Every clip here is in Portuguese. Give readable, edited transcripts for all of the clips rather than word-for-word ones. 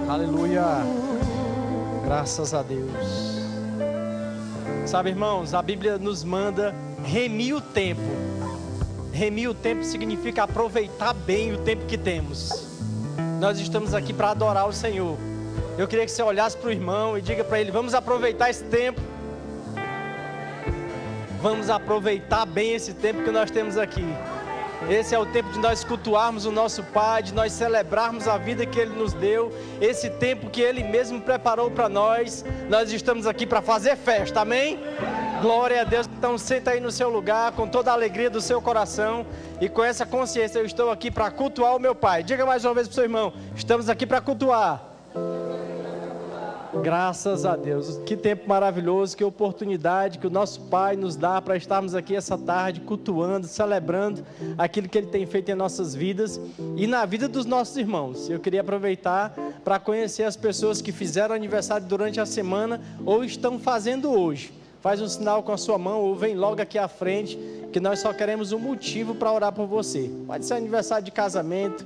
Aleluia. Graças a Deus. Sabe, irmãos, a Bíblia nos manda remir o tempo. Remir o tempo significa aproveitar bem o tempo que temos. Nós estamos aqui para adorar o Senhor. Eu queria que você olhasse para o irmão e diga para ele: vamos aproveitar esse tempo. Vamos aproveitar bem esse tempo que nós temos aqui. Esse é o tempo de nós cultuarmos o nosso Pai, de nós celebrarmos a vida que Ele nos deu. Esse tempo que Ele mesmo preparou para nós. Nós estamos aqui para fazer festa, amém? Glória a Deus. Então senta aí no seu lugar, com toda a alegria do seu coração. E com essa consciência, eu estou aqui para cultuar o meu Pai. Diga mais uma vez para o seu irmão: estamos aqui para cultuar. Graças a Deus, que tempo maravilhoso, que oportunidade que o nosso Pai nos dá para estarmos aqui essa tarde cultuando, celebrando aquilo que Ele tem feito em nossas vidas e na vida dos nossos irmãos. Eu queria aproveitar para conhecer as pessoas que fizeram aniversário durante a semana ou estão fazendo hoje. Faz um sinal com a sua mão ou vem logo aqui à frente, que nós só queremos um motivo para orar por você. Pode ser aniversário de casamento,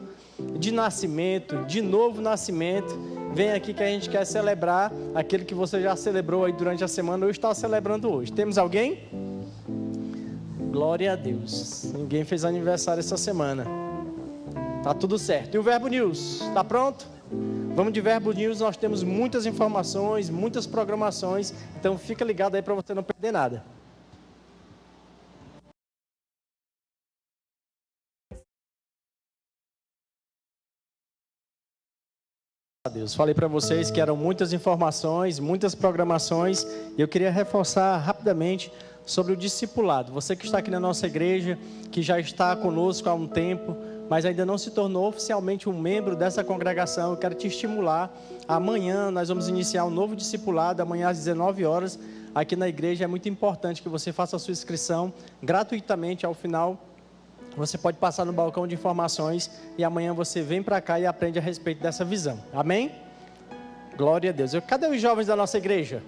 de nascimento, de novo nascimento. Vem aqui que a gente quer celebrar aquele que você já celebrou aí durante a semana ou está celebrando hoje. Temos alguém? Glória a Deus. Ninguém fez aniversário essa semana. Tá tudo certo. E o Verbo News? Está pronto? Vamos de Verbo News. Nós temos muitas informações, muitas programações. Então fica ligado aí para você não perder nada. Deus, falei para vocês que eram muitas informações, muitas programações, e eu queria reforçar rapidamente sobre o discipulado. Você que está aqui na nossa igreja, que já está conosco há um tempo, mas ainda não se tornou oficialmente um membro dessa congregação, eu quero te estimular. Amanhã nós vamos iniciar um novo discipulado, amanhã às 19 horas, aqui na igreja. É muito importante que você faça a sua inscrição gratuitamente. Ao final, você pode passar no balcão de informações e amanhã você vem para cá e aprende a respeito dessa visão. Amém? Glória a Deus. Cadê os jovens da nossa igreja?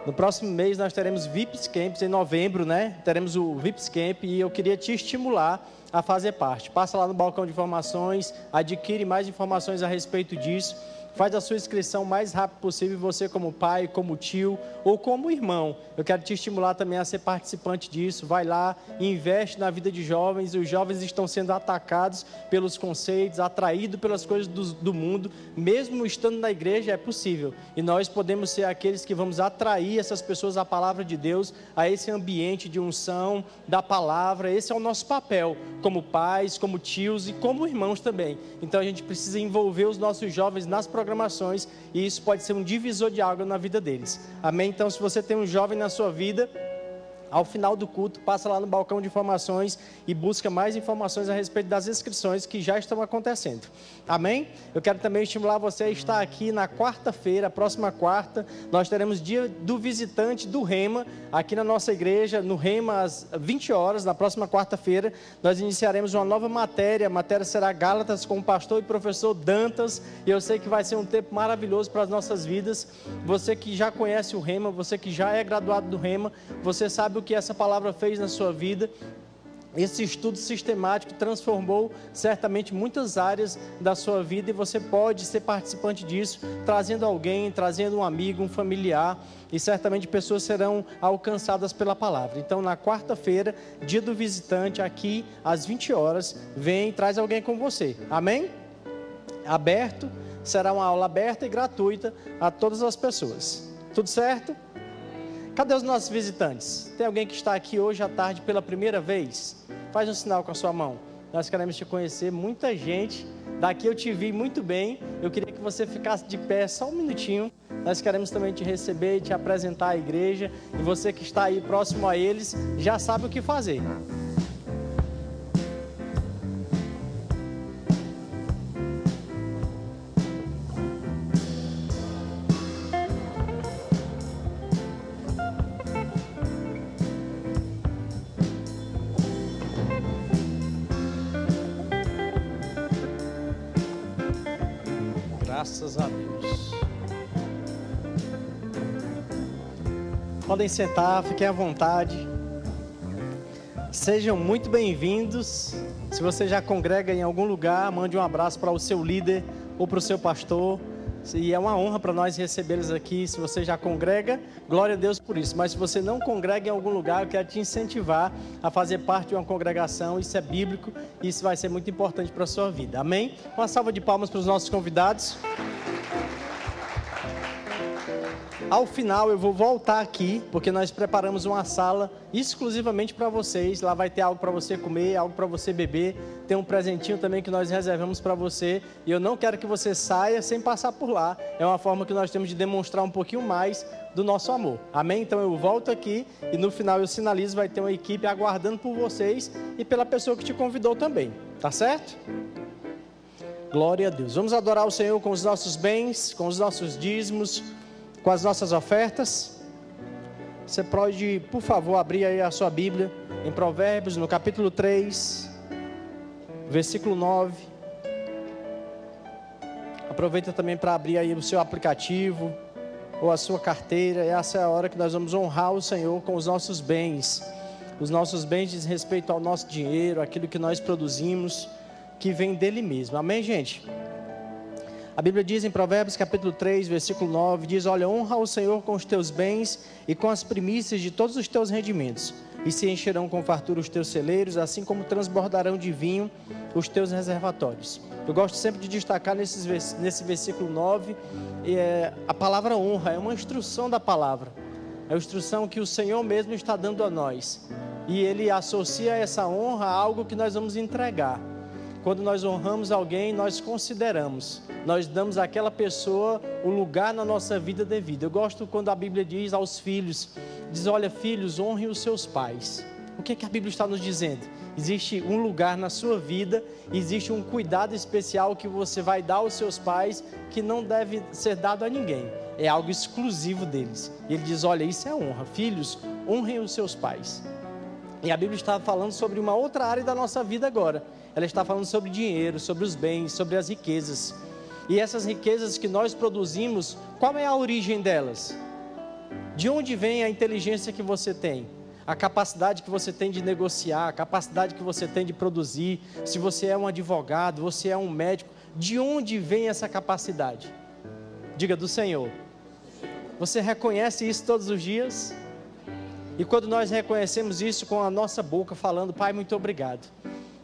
No próximo mês nós teremos VIPs Camps, em novembro, né? Teremos o VIPs Camp e eu queria te estimular a fazer parte. Passa lá no balcão de informações, adquire mais informações a respeito disso. Faz a sua inscrição o mais rápido possível, você como pai, como tio ou como irmão. Eu quero te estimular também a ser participante disso. Vai lá e investe na vida de jovens. Os jovens estão sendo atacados pelos conceitos, atraídos pelas coisas do mundo. Mesmo estando na igreja é possível. E nós podemos ser aqueles que vamos atrair essas pessoas à palavra de Deus, a esse ambiente de unção da palavra. Esse é o nosso papel, como pais, como tios e como irmãos também. Então a gente precisa envolver os nossos jovens nas programações, e isso pode ser um divisor de água na vida deles. Amém? Então, se você tem um jovem na sua vida, ao final do culto, passa lá no balcão de informações e busca mais informações a respeito das inscrições que já estão acontecendo. Amém? Eu quero também estimular você a estar aqui na quarta-feira, próxima quarta. Nós teremos dia do visitante do Rema, aqui na nossa igreja, no Rema, às 20 horas, na próxima quarta-feira. Nós iniciaremos uma nova matéria. A matéria será Gálatas, com o pastor e professor Dantas. E eu sei que vai ser um tempo maravilhoso para as nossas vidas. Você que já conhece o Rema, você que já é graduado do Rema, você sabe o que essa palavra fez na sua vida. Esse estudo sistemático transformou certamente muitas áreas da sua vida, e você pode ser participante disso, trazendo alguém, trazendo um amigo, um familiar, e certamente pessoas serão alcançadas pela palavra. Então, na quarta-feira, dia do visitante, aqui às 20 horas, vem e traz alguém com você. Amém? Aberto, será uma aula aberta e gratuita a todas as pessoas. Tudo certo? Cadê os nossos visitantes? Tem alguém que está aqui hoje à tarde pela primeira vez? Faz um sinal com a sua mão. Nós queremos te conhecer, muita gente. Daqui eu te vi muito bem. Eu queria que você ficasse de pé só um minutinho. Nós queremos também te receber e te apresentar à igreja. E você que está aí próximo a eles, já sabe o que fazer. Graças a Deus. Podem sentar, fiquem à vontade. Sejam muito bem-vindos Se você já congrega em algum lugar, mande um abraço para o seu líder ou para o seu pastor. E é uma honra para nós recebê-los aqui. Se você já congrega, glória a Deus por isso. Mas se você não congrega em algum lugar, eu quero te incentivar a fazer parte de uma congregação. Isso é bíblico e isso vai ser muito importante para a sua vida. Amém? Uma salva de palmas para os nossos convidados. Ao final eu vou voltar aqui, porque nós preparamos uma sala exclusivamente para vocês. Lá vai ter algo para você comer, algo para você beber. Tem um presentinho também que nós reservamos para você. E eu não quero que você saia sem passar por lá. É uma forma que nós temos de demonstrar um pouquinho mais do nosso amor. Amém? Então eu volto aqui e no final eu sinalizo, vai ter uma equipe aguardando por vocês e pela pessoa que te convidou também. Tá certo? Glória a Deus. Vamos adorar o Senhor com os nossos bens, com os nossos dízimos, com as nossas ofertas. Você pode, por favor, abrir aí a sua Bíblia em Provérbios, no capítulo 3, versículo 9. Aproveita também para abrir aí o seu aplicativo ou a sua carteira. Essa é a hora que nós vamos honrar o Senhor com os nossos bens. Os nossos bens diz respeito ao nosso dinheiro, aquilo que nós produzimos, que vem dele mesmo. Amém, gente? A Bíblia diz em Provérbios capítulo 3, versículo 9, diz: olha, honra o Senhor com os teus bens e com as primícias de todos os teus rendimentos, e se encherão com fartura os teus celeiros, assim como transbordarão de vinho os teus reservatórios. Eu gosto sempre de destacar nesse versículo 9, a palavra honra, é uma instrução da palavra, é a instrução que o Senhor mesmo está dando a nós, e Ele associa essa honra a algo que nós vamos entregar. Quando nós honramos alguém, nós consideramos, nós damos àquela pessoa o lugar na nossa vida devido. Eu gosto quando a Bíblia diz aos filhos, diz: olha, filhos, honrem os seus pais. O que a Bíblia está nos dizendo? Existe um lugar na sua vida, existe um cuidado especial que você vai dar aos seus pais, que não deve ser dado a ninguém, é algo exclusivo deles. E ele diz: olha, isso é honra, filhos, honrem os seus pais. E a Bíblia está falando sobre uma outra área da nossa vida agora. Ela está falando sobre dinheiro, sobre os bens, sobre as riquezas. E essas riquezas que nós produzimos, qual é a origem delas? De onde vem a inteligência que você tem? A capacidade que você tem de negociar, a capacidade que você tem de produzir. Se você é um advogado, você é um médico, de onde vem essa capacidade? Diga: do Senhor. Você reconhece isso todos os dias? E quando nós reconhecemos isso com a nossa boca, falando: Pai, muito obrigado.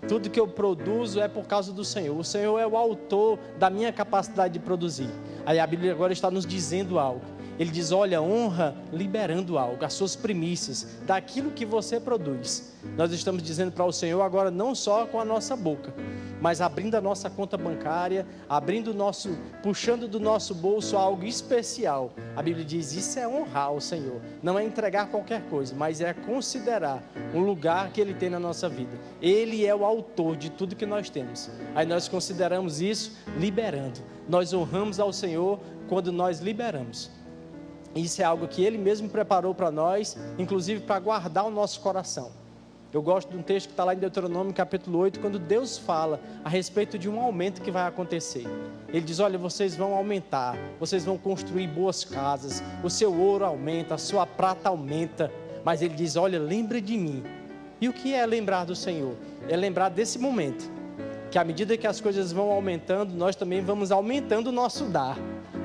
Tudo que eu produzo é por causa do Senhor. O Senhor é o autor da minha capacidade de produzir. Aí a Bíblia agora está nos dizendo algo. Ele diz: olha, honra liberando algo, as suas primícias, daquilo que você produz. Nós estamos dizendo para o Senhor agora, não só com a nossa boca, mas abrindo a nossa conta bancária, puxando do nosso bolso algo especial. A Bíblia diz: isso é honrar o Senhor. Não é entregar qualquer coisa, mas é considerar um lugar que Ele tem na nossa vida. Ele é o autor de tudo que nós temos. Aí nós consideramos isso liberando. Nós honramos ao Senhor quando nós liberamos. Isso é algo que Ele mesmo preparou para nós, inclusive para guardar o nosso coração. Eu gosto de um texto que está lá em Deuteronômio capítulo 8, quando Deus fala a respeito de um aumento que vai acontecer. Ele diz: olha, vocês vão aumentar, vocês vão construir boas casas, o seu ouro aumenta, a sua prata aumenta. Mas Ele diz: olha, lembre de mim. E o que é lembrar do Senhor? É lembrar desse momento, que à medida que as coisas vão aumentando, nós também vamos aumentando o nosso dar.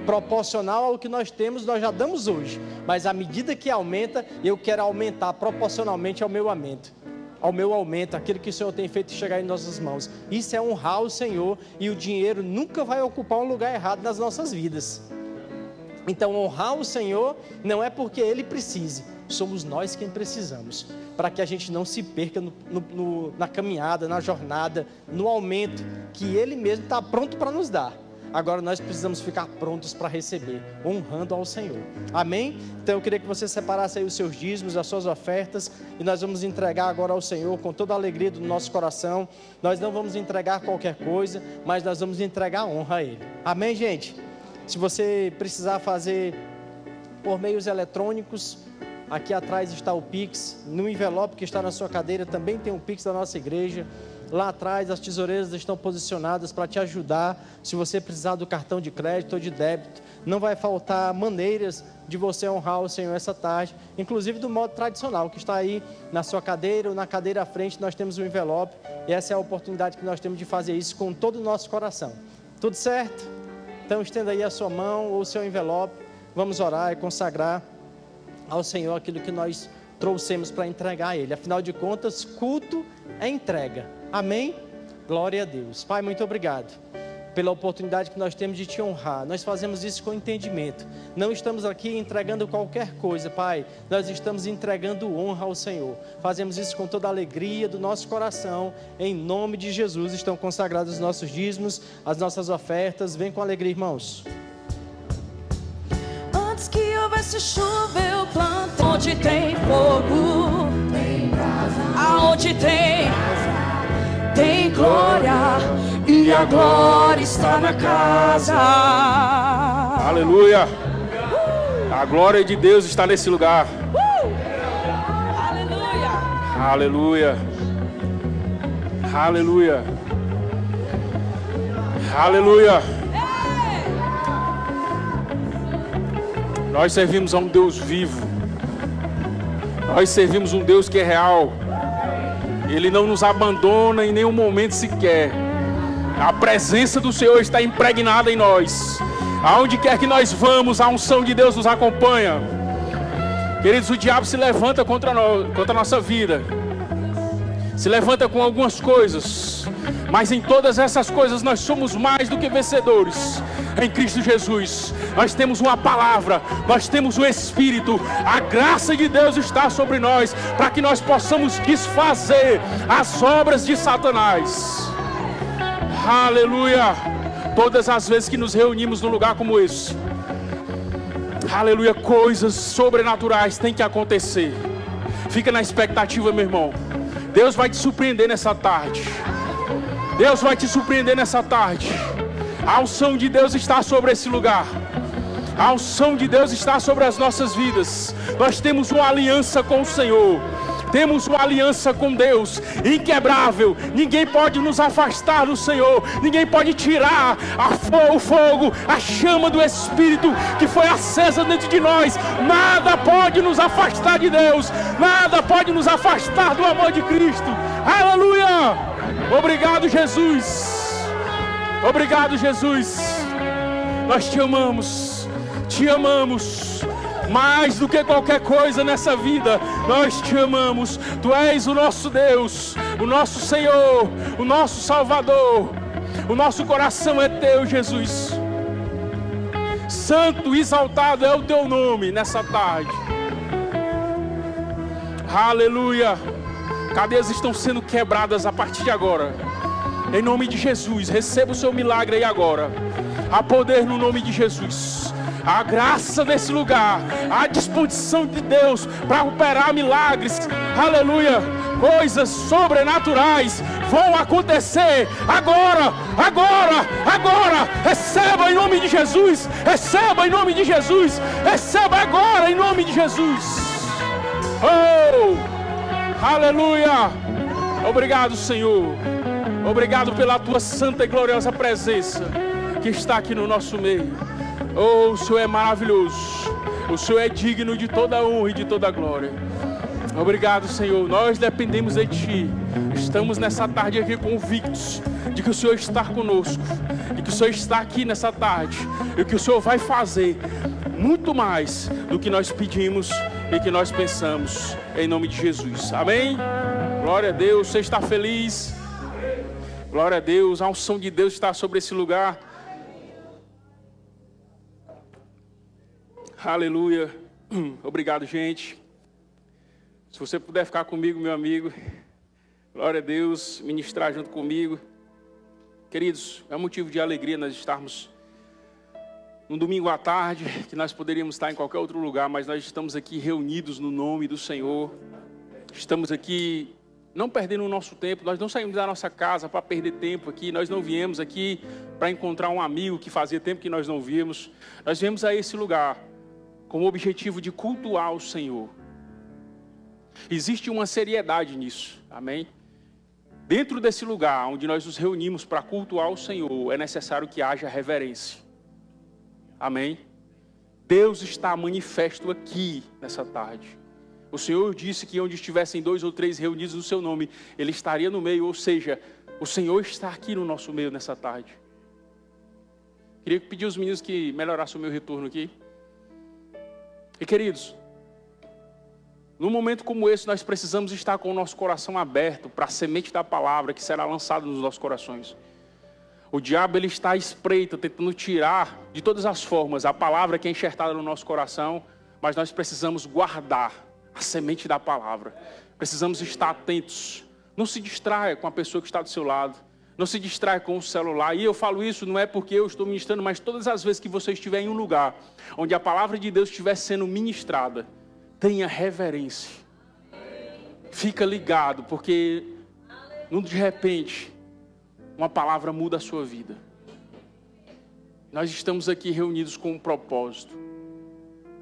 Proporcional ao que nós temos, nós já damos hoje, mas à medida que aumenta, eu quero aumentar proporcionalmente ao meu aumento, aquilo que o Senhor tem feito chegar em nossas mãos. Isso é honrar o Senhor, e o dinheiro nunca vai ocupar um lugar errado nas nossas vidas. Então honrar o Senhor não é porque Ele precise, somos nós quem precisamos, para que a gente não se perca na caminhada, na jornada, no aumento que Ele mesmo está pronto para nos dar. Agora nós precisamos ficar prontos para receber, honrando ao Senhor. Amém? Então eu queria que você separasse aí os seus dízimos, as suas ofertas, e nós vamos entregar agora ao Senhor com toda a alegria do nosso coração. Nós não vamos entregar qualquer coisa, mas nós vamos entregar honra a Ele. Amém, gente? Se você precisar fazer por meios eletrônicos, aqui atrás está o Pix, no envelope que está na sua cadeira também tem o Pix da nossa igreja. Lá atrás as tesoureiras estão posicionadas para te ajudar. Se você precisar do cartão de crédito ou de débito, não vai faltar maneiras de você honrar o Senhor essa tarde, inclusive do modo tradicional, que está aí na sua cadeira ou na cadeira à frente. Nós temos um envelope e essa é a oportunidade que nós temos de fazer isso com todo o nosso coração. Tudo certo? Então estenda aí a sua mão ou o seu envelope. Vamos orar e consagrar ao Senhor aquilo que nós trouxemos para entregar a Ele. Afinal de contas, culto é entrega. Amém? Glória a Deus. Pai, muito obrigado pela oportunidade que nós temos de te honrar. Nós fazemos isso com entendimento. Não estamos aqui entregando qualquer coisa, Pai. Nós estamos entregando honra ao Senhor. Fazemos isso com toda a alegria do nosso coração. Em nome de Jesus estão consagrados os nossos dízimos, as nossas ofertas. Vem com alegria, irmãos. Antes que houvesse chuva eu planto. Onde tem fogo, tem brasa. Aonde tem glória, e a glória está na casa. Aleluia. A glória de Deus está nesse lugar. Aleluia. Aleluia. Aleluia. Aleluia. Nós servimos a um Deus vivo. Nós servimos um Deus que é real. Ele não nos abandona em nenhum momento sequer. A presença do Senhor está impregnada em nós. Aonde quer que nós vamos, a unção de Deus nos acompanha. Queridos, o diabo se levanta contra a nossa vida. Se levanta com algumas coisas. Mas em todas essas coisas nós somos mais do que vencedores. Em Cristo Jesus. Nós temos uma palavra, nós temos o Espírito, a graça de Deus está sobre nós, para que nós possamos desfazer as obras de Satanás. Aleluia. Todas as vezes que nos reunimos num lugar como esse, aleluia, coisas sobrenaturais têm que acontecer. Fica na expectativa, meu irmão. Deus vai te surpreender nessa tarde. Deus vai te surpreender nessa tarde. A unção de Deus está sobre esse lugar. A unção de Deus está sobre as nossas vidas. Nós temos uma aliança com o Senhor. Temos uma aliança com Deus inquebrável. Ninguém pode nos afastar do Senhor. Ninguém pode tirar o fogo, a chama do Espírito que foi acesa dentro de nós. Nada pode nos afastar de Deus. Nada pode nos afastar do amor de Cristo. Aleluia! Obrigado, Jesus. Obrigado, Jesus. Nós te amamos. Te amamos mais do que qualquer coisa nessa vida. Nós te amamos. Tu és o nosso Deus, o nosso Senhor, o nosso Salvador. O nosso coração é teu, Jesus. Santo e exaltado é o teu nome nessa tarde. Aleluia. Cadeias estão sendo quebradas a partir de agora. Em nome de Jesus, receba o seu milagre aí agora. Há poder no nome de Jesus. A graça desse lugar, a disposição de Deus para operar milagres, aleluia, coisas sobrenaturais vão acontecer agora, agora, agora. Receba em nome de Jesus, receba em nome de Jesus, receba agora em nome de Jesus. Oh, aleluia. Obrigado, Senhor. Obrigado pela tua santa e gloriosa presença que está aqui no nosso meio. Oh, o Senhor é maravilhoso. O Senhor é digno de toda a honra e de toda a glória. Obrigado, Senhor. Nós dependemos de Ti. Estamos nessa tarde aqui convictos de que o Senhor está conosco, de que o Senhor está aqui nessa tarde e que o Senhor vai fazer muito mais do que nós pedimos e que nós pensamos, em nome de Jesus. Amém? Glória a Deus. Você está feliz? Glória a Deus. A unção de Deus está sobre esse lugar. Aleluia. Obrigado, gente. Se você puder ficar comigo, meu amigo. Glória a Deus. Ministrar junto comigo. Queridos, é um motivo de alegria nós estarmos num domingo à tarde, que nós poderíamos estar em qualquer outro lugar, mas nós estamos aqui reunidos no nome do Senhor. Estamos aqui não perdendo o nosso tempo. Nós não saímos da nossa casa para perder tempo aqui. Nós não viemos aqui para encontrar um amigo que fazia tempo que nós não víamos. Nós viemos a esse lugar com o objetivo de cultuar o Senhor. Existe uma seriedade nisso, amém? dentro desse lugar onde nós nos reunimos para cultuar o Senhor, é necessário que haja reverência. Amém? Deus está manifesto aqui nessa tarde. O Senhor disse que onde estivessem 2 ou 3 reunidos no seu nome, Ele estaria no meio, ou seja, o Senhor está aqui no nosso meio nessa tarde. Queria pedir aos meninos que melhorassem o meu retorno aqui. E queridos, num momento como esse, nós precisamos estar com o nosso coração aberto para a semente da palavra que será lançada nos nossos corações. O diabo, ele está à espreita, tentando tirar de todas as formas a palavra que é enxertada no nosso coração, mas nós precisamos guardar a semente da palavra. Precisamos estar atentos. Não se distraia com a pessoa que está do seu lado. Não se distraia com o celular. E eu falo isso não é porque eu estou ministrando, mas todas as vezes que você estiver em um lugar onde a palavra de Deus estiver sendo ministrada, tenha reverência. Fica ligado, porque de repente uma palavra muda a sua vida. Nós estamos aqui reunidos com um propósito.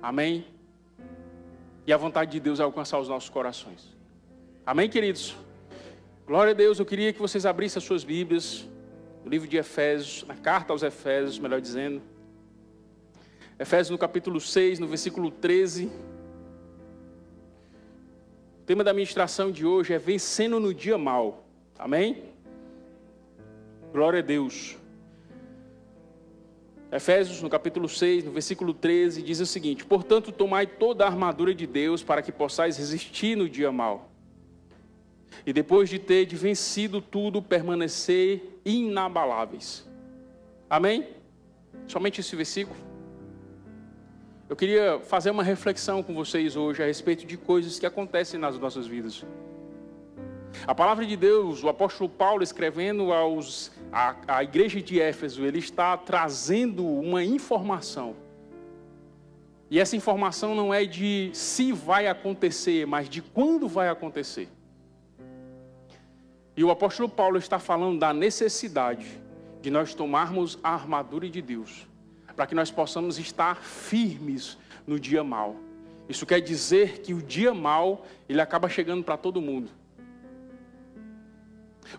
Amém? E a vontade de Deus é alcançar os nossos corações. Amém, queridos? Glória a Deus. Eu queria que vocês abrissem as suas Bíblias, no livro de Efésios, na carta aos Efésios, melhor dizendo. Efésios no capítulo 6, no versículo 13. O tema da ministração de hoje é vencendo no dia mau. Amém? Glória a Deus. Efésios, no capítulo 6, no versículo 13, diz o seguinte: portanto, tomai toda a armadura de Deus para que possais resistir no dia mau. E depois de ter vencido tudo, permanecer inabaláveis. Amém? Somente esse versículo. Eu queria fazer uma reflexão com vocês hoje a respeito de coisas que acontecem nas nossas vidas. A palavra de Deus, o apóstolo Paulo escrevendo à igreja de Éfeso, ele está trazendo uma informação. E essa informação não é de se vai acontecer, mas de quando vai acontecer. E o apóstolo Paulo está falando da necessidade de nós tomarmos a armadura de Deus, para que nós possamos estar firmes no dia mau. Isso quer dizer que o dia mau, ele acaba chegando para todo mundo.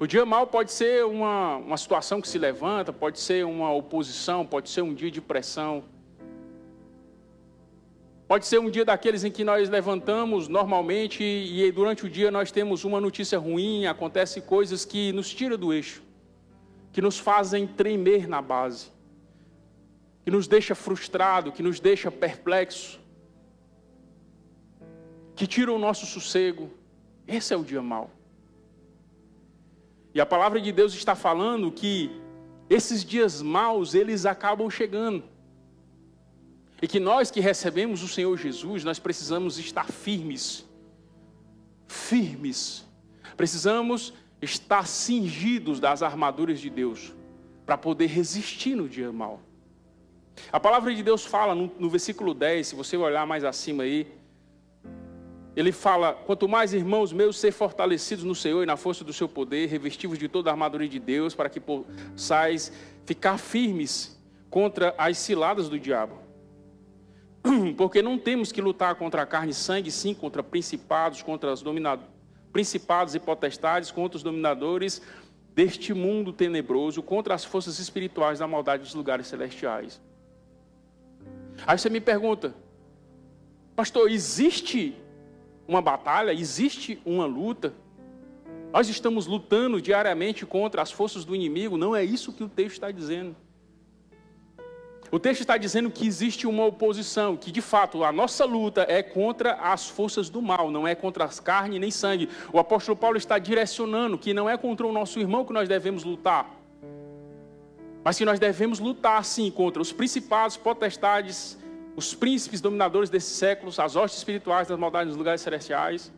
O dia mau pode ser uma situação que se levanta, pode ser uma oposição, pode ser um dia de pressão. Pode ser um dia daqueles em que nós levantamos normalmente e durante o dia nós temos uma notícia ruim, acontecem coisas que nos tiram do eixo, que nos fazem tremer na base, que nos deixa frustrado, que nos deixa perplexo, que tiram o nosso sossego. Esse é o dia mau. E a palavra de Deus está falando que esses dias maus, eles acabam chegando. E que nós que recebemos o Senhor Jesus, nós precisamos estar firmes. Firmes. Precisamos estar cingidos das armaduras de Deus, para poder resistir no dia mau. A palavra de Deus fala no versículo 10, se você olhar mais acima aí, ele fala: quanto mais, irmãos meus, ser fortalecidos no Senhor e na força do seu poder, revestivos de toda a armadura de Deus, para que possais ficar firmes contra as ciladas do diabo. Porque não temos que lutar contra a carne e sangue, sim, contra principados, contra os principados e potestades, contra os dominadores deste mundo tenebroso, contra as forças espirituais da maldade dos lugares celestiais. Aí você me pergunta: pastor, existe uma batalha, existe uma luta? Nós estamos lutando diariamente contra as forças do inimigo? Não é isso que o texto está dizendo. O texto está dizendo que existe uma oposição, que de fato a nossa luta é contra as forças do mal, não é contra as carne nem sangue. O apóstolo Paulo está direcionando que não é contra o nosso irmão que nós devemos lutar, mas que nós devemos lutar sim contra os principados, potestades, os príncipes dominadores desses séculos, as hostes espirituais das maldades nos lugares celestiais.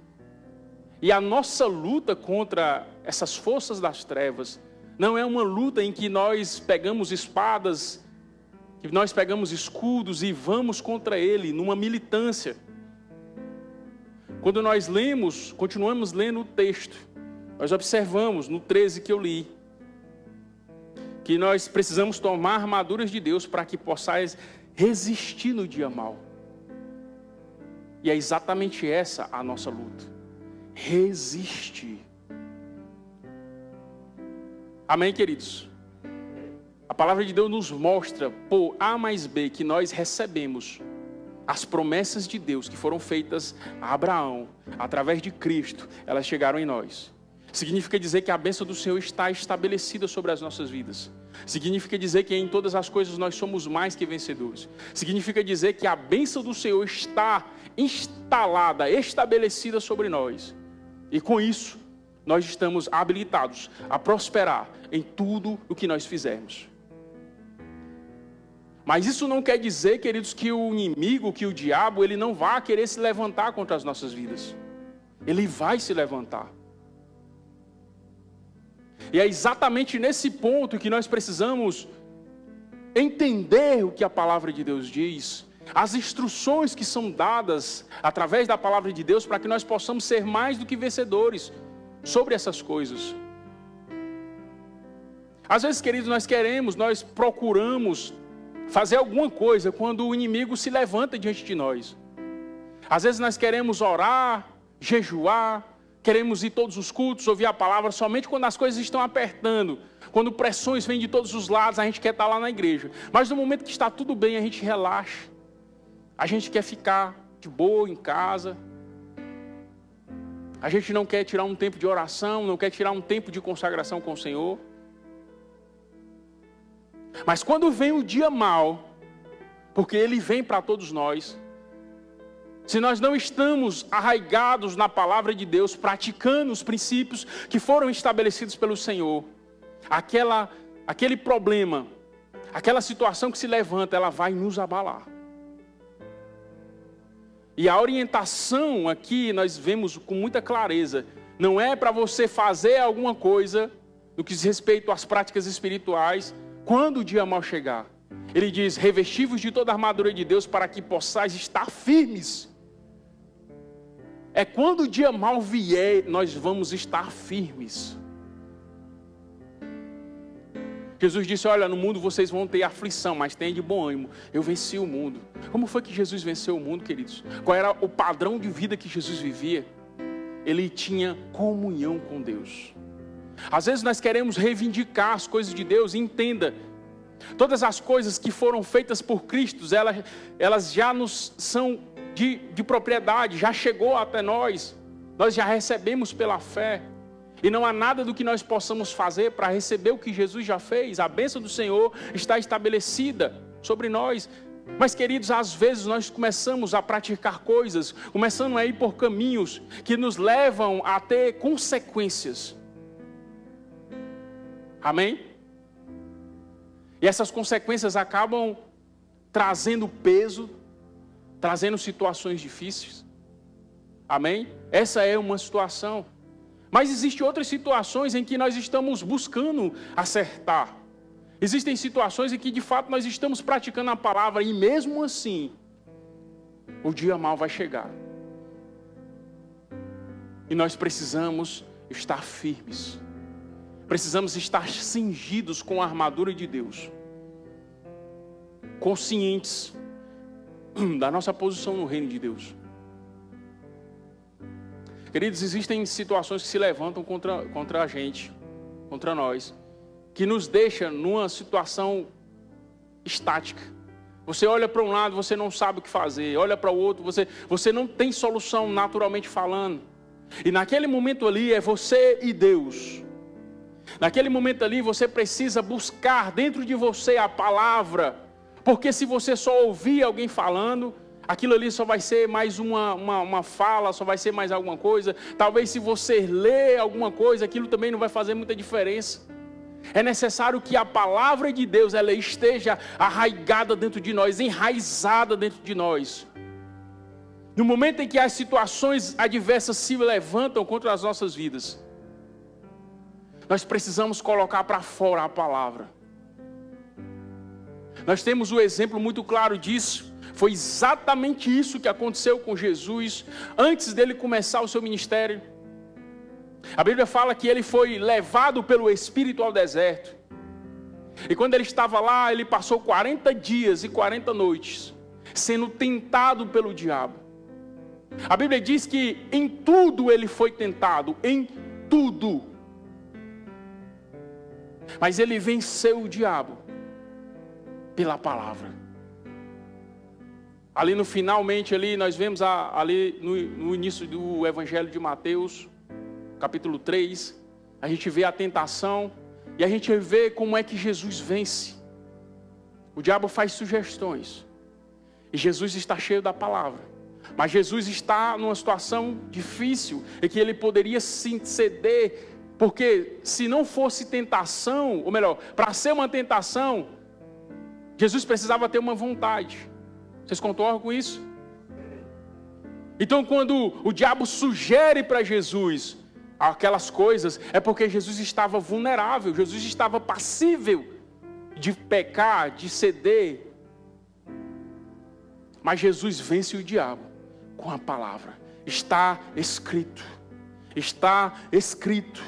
E a nossa luta contra essas forças das trevas não é uma luta em que nós pegamos espadas, que nós pegamos escudos e vamos contra ele numa militância. Quando nós continuamos lendo o texto, nós observamos no 13 que eu li, que nós precisamos tomar armaduras de Deus para que possais resistir no dia mau. E é exatamente essa a nossa luta. Resistir. Amém, queridos? A palavra de Deus nos mostra, por A mais B, que nós recebemos as promessas de Deus que foram feitas a Abraão, através de Cristo, elas chegaram em nós. Significa dizer que a bênção do Senhor está estabelecida sobre as nossas vidas. Significa dizer que em todas as coisas nós somos mais que vencedores. Significa dizer que a bênção do Senhor está instalada, estabelecida sobre nós. E com isso, nós estamos habilitados a prosperar em tudo o que nós fizermos. Mas isso não quer dizer, queridos, que o inimigo, que o diabo, ele não vai querer se levantar contra as nossas vidas. Ele vai se levantar. E é exatamente nesse ponto que nós precisamos entender o que a palavra de Deus diz, as instruções que são dadas através da palavra de Deus para que nós possamos ser mais do que vencedores sobre essas coisas. Às vezes, queridos, nós procuramos fazer alguma coisa quando o inimigo se levanta diante de nós. Às vezes nós queremos orar, jejuar, queremos ir todos os cultos, ouvir a palavra, somente quando as coisas estão apertando, quando pressões vêm de todos os lados, a gente quer estar lá na igreja. Mas no momento que está tudo bem, a gente relaxa. A gente quer ficar de boa em casa. A gente não quer tirar um tempo de oração, não quer tirar um tempo de consagração com o Senhor. Mas quando vem o dia mau, porque ele vem para todos nós, se nós não estamos arraigados na palavra de Deus, praticando os princípios que foram estabelecidos pelo Senhor, aquele problema, aquela situação que se levanta, ela vai nos abalar. E a orientação aqui nós vemos com muita clareza, não é para você fazer alguma coisa no que diz respeito às práticas espirituais quando o dia mau chegar. Ele diz, revestivos de toda a armadura de Deus para que possais estar firmes. É quando o dia mau vier, nós vamos estar firmes. Jesus disse, olha, no mundo vocês vão ter aflição, mas tenham de bom ânimo. Eu venci o mundo. Como foi que Jesus venceu o mundo, queridos? Qual era o padrão de vida que Jesus vivia? Ele tinha comunhão com Deus. Às vezes nós queremos reivindicar as coisas de Deus, e entenda, todas as coisas que foram feitas por Cristo, elas já nos são de propriedade, já chegou até nós já recebemos pela fé, e não há nada do que nós possamos fazer para receber o que Jesus já fez. A bênção do Senhor está estabelecida sobre nós. Mas, queridos, às vezes nós começamos a praticar coisas, começando a ir por caminhos que nos levam a ter consequências. Amém? E essas consequências acabam trazendo peso, trazendo situações difíceis. Amém? Essa é uma situação. Mas existem outras situações em que nós estamos buscando acertar. Existem situações em que de fato nós estamos praticando a palavra e mesmo assim, o dia mau vai chegar. E nós precisamos estar firmes. Precisamos estar cingidos com a armadura de Deus. Conscientes da nossa posição no reino de Deus. Queridos, existem situações que se levantam contra a gente, contra nós, que nos deixa numa situação estática. Você olha para um lado, você não sabe o que fazer. Olha para o outro, você não tem solução naturalmente falando. E naquele momento ali é você e Deus. Naquele momento ali você precisa buscar dentro de você a palavra. Porque se você só ouvir alguém falando, aquilo ali só vai ser mais uma fala, só vai ser mais alguma coisa. Talvez se você ler alguma coisa, aquilo também não vai fazer muita diferença. É necessário que a palavra de Deus ela esteja arraigada dentro de nós, enraizada dentro de nós. No momento em que as situações adversas se levantam contra as nossas vidas, nós precisamos colocar para fora a palavra. Nós temos um exemplo muito claro disso. Foi exatamente isso que aconteceu com Jesus antes dele começar o seu ministério. A Bíblia fala que ele foi levado pelo Espírito ao deserto. E quando ele estava lá, ele passou 40 dias e 40 noites sendo tentado pelo diabo. A Bíblia diz que em tudo ele foi tentado, em tudo. Mas ele venceu o diabo pela palavra. Ali no finalmente, ali nós vemos ali no início do Evangelho de Mateus, capítulo 3, a gente vê a tentação e a gente vê como é que Jesus vence. O diabo faz sugestões e Jesus está cheio da palavra. Mas Jesus está numa situação difícil em que ele poderia sim ceder, porque se não fosse tentação, ou melhor, para ser uma tentação, Jesus precisava ter uma vontade. Vocês concordam com isso? Então quando o diabo sugere para Jesus aquelas coisas, é porque Jesus estava vulnerável, Jesus estava passível de pecar, de ceder. Mas Jesus vence o diabo com a palavra. Está escrito. Está escrito.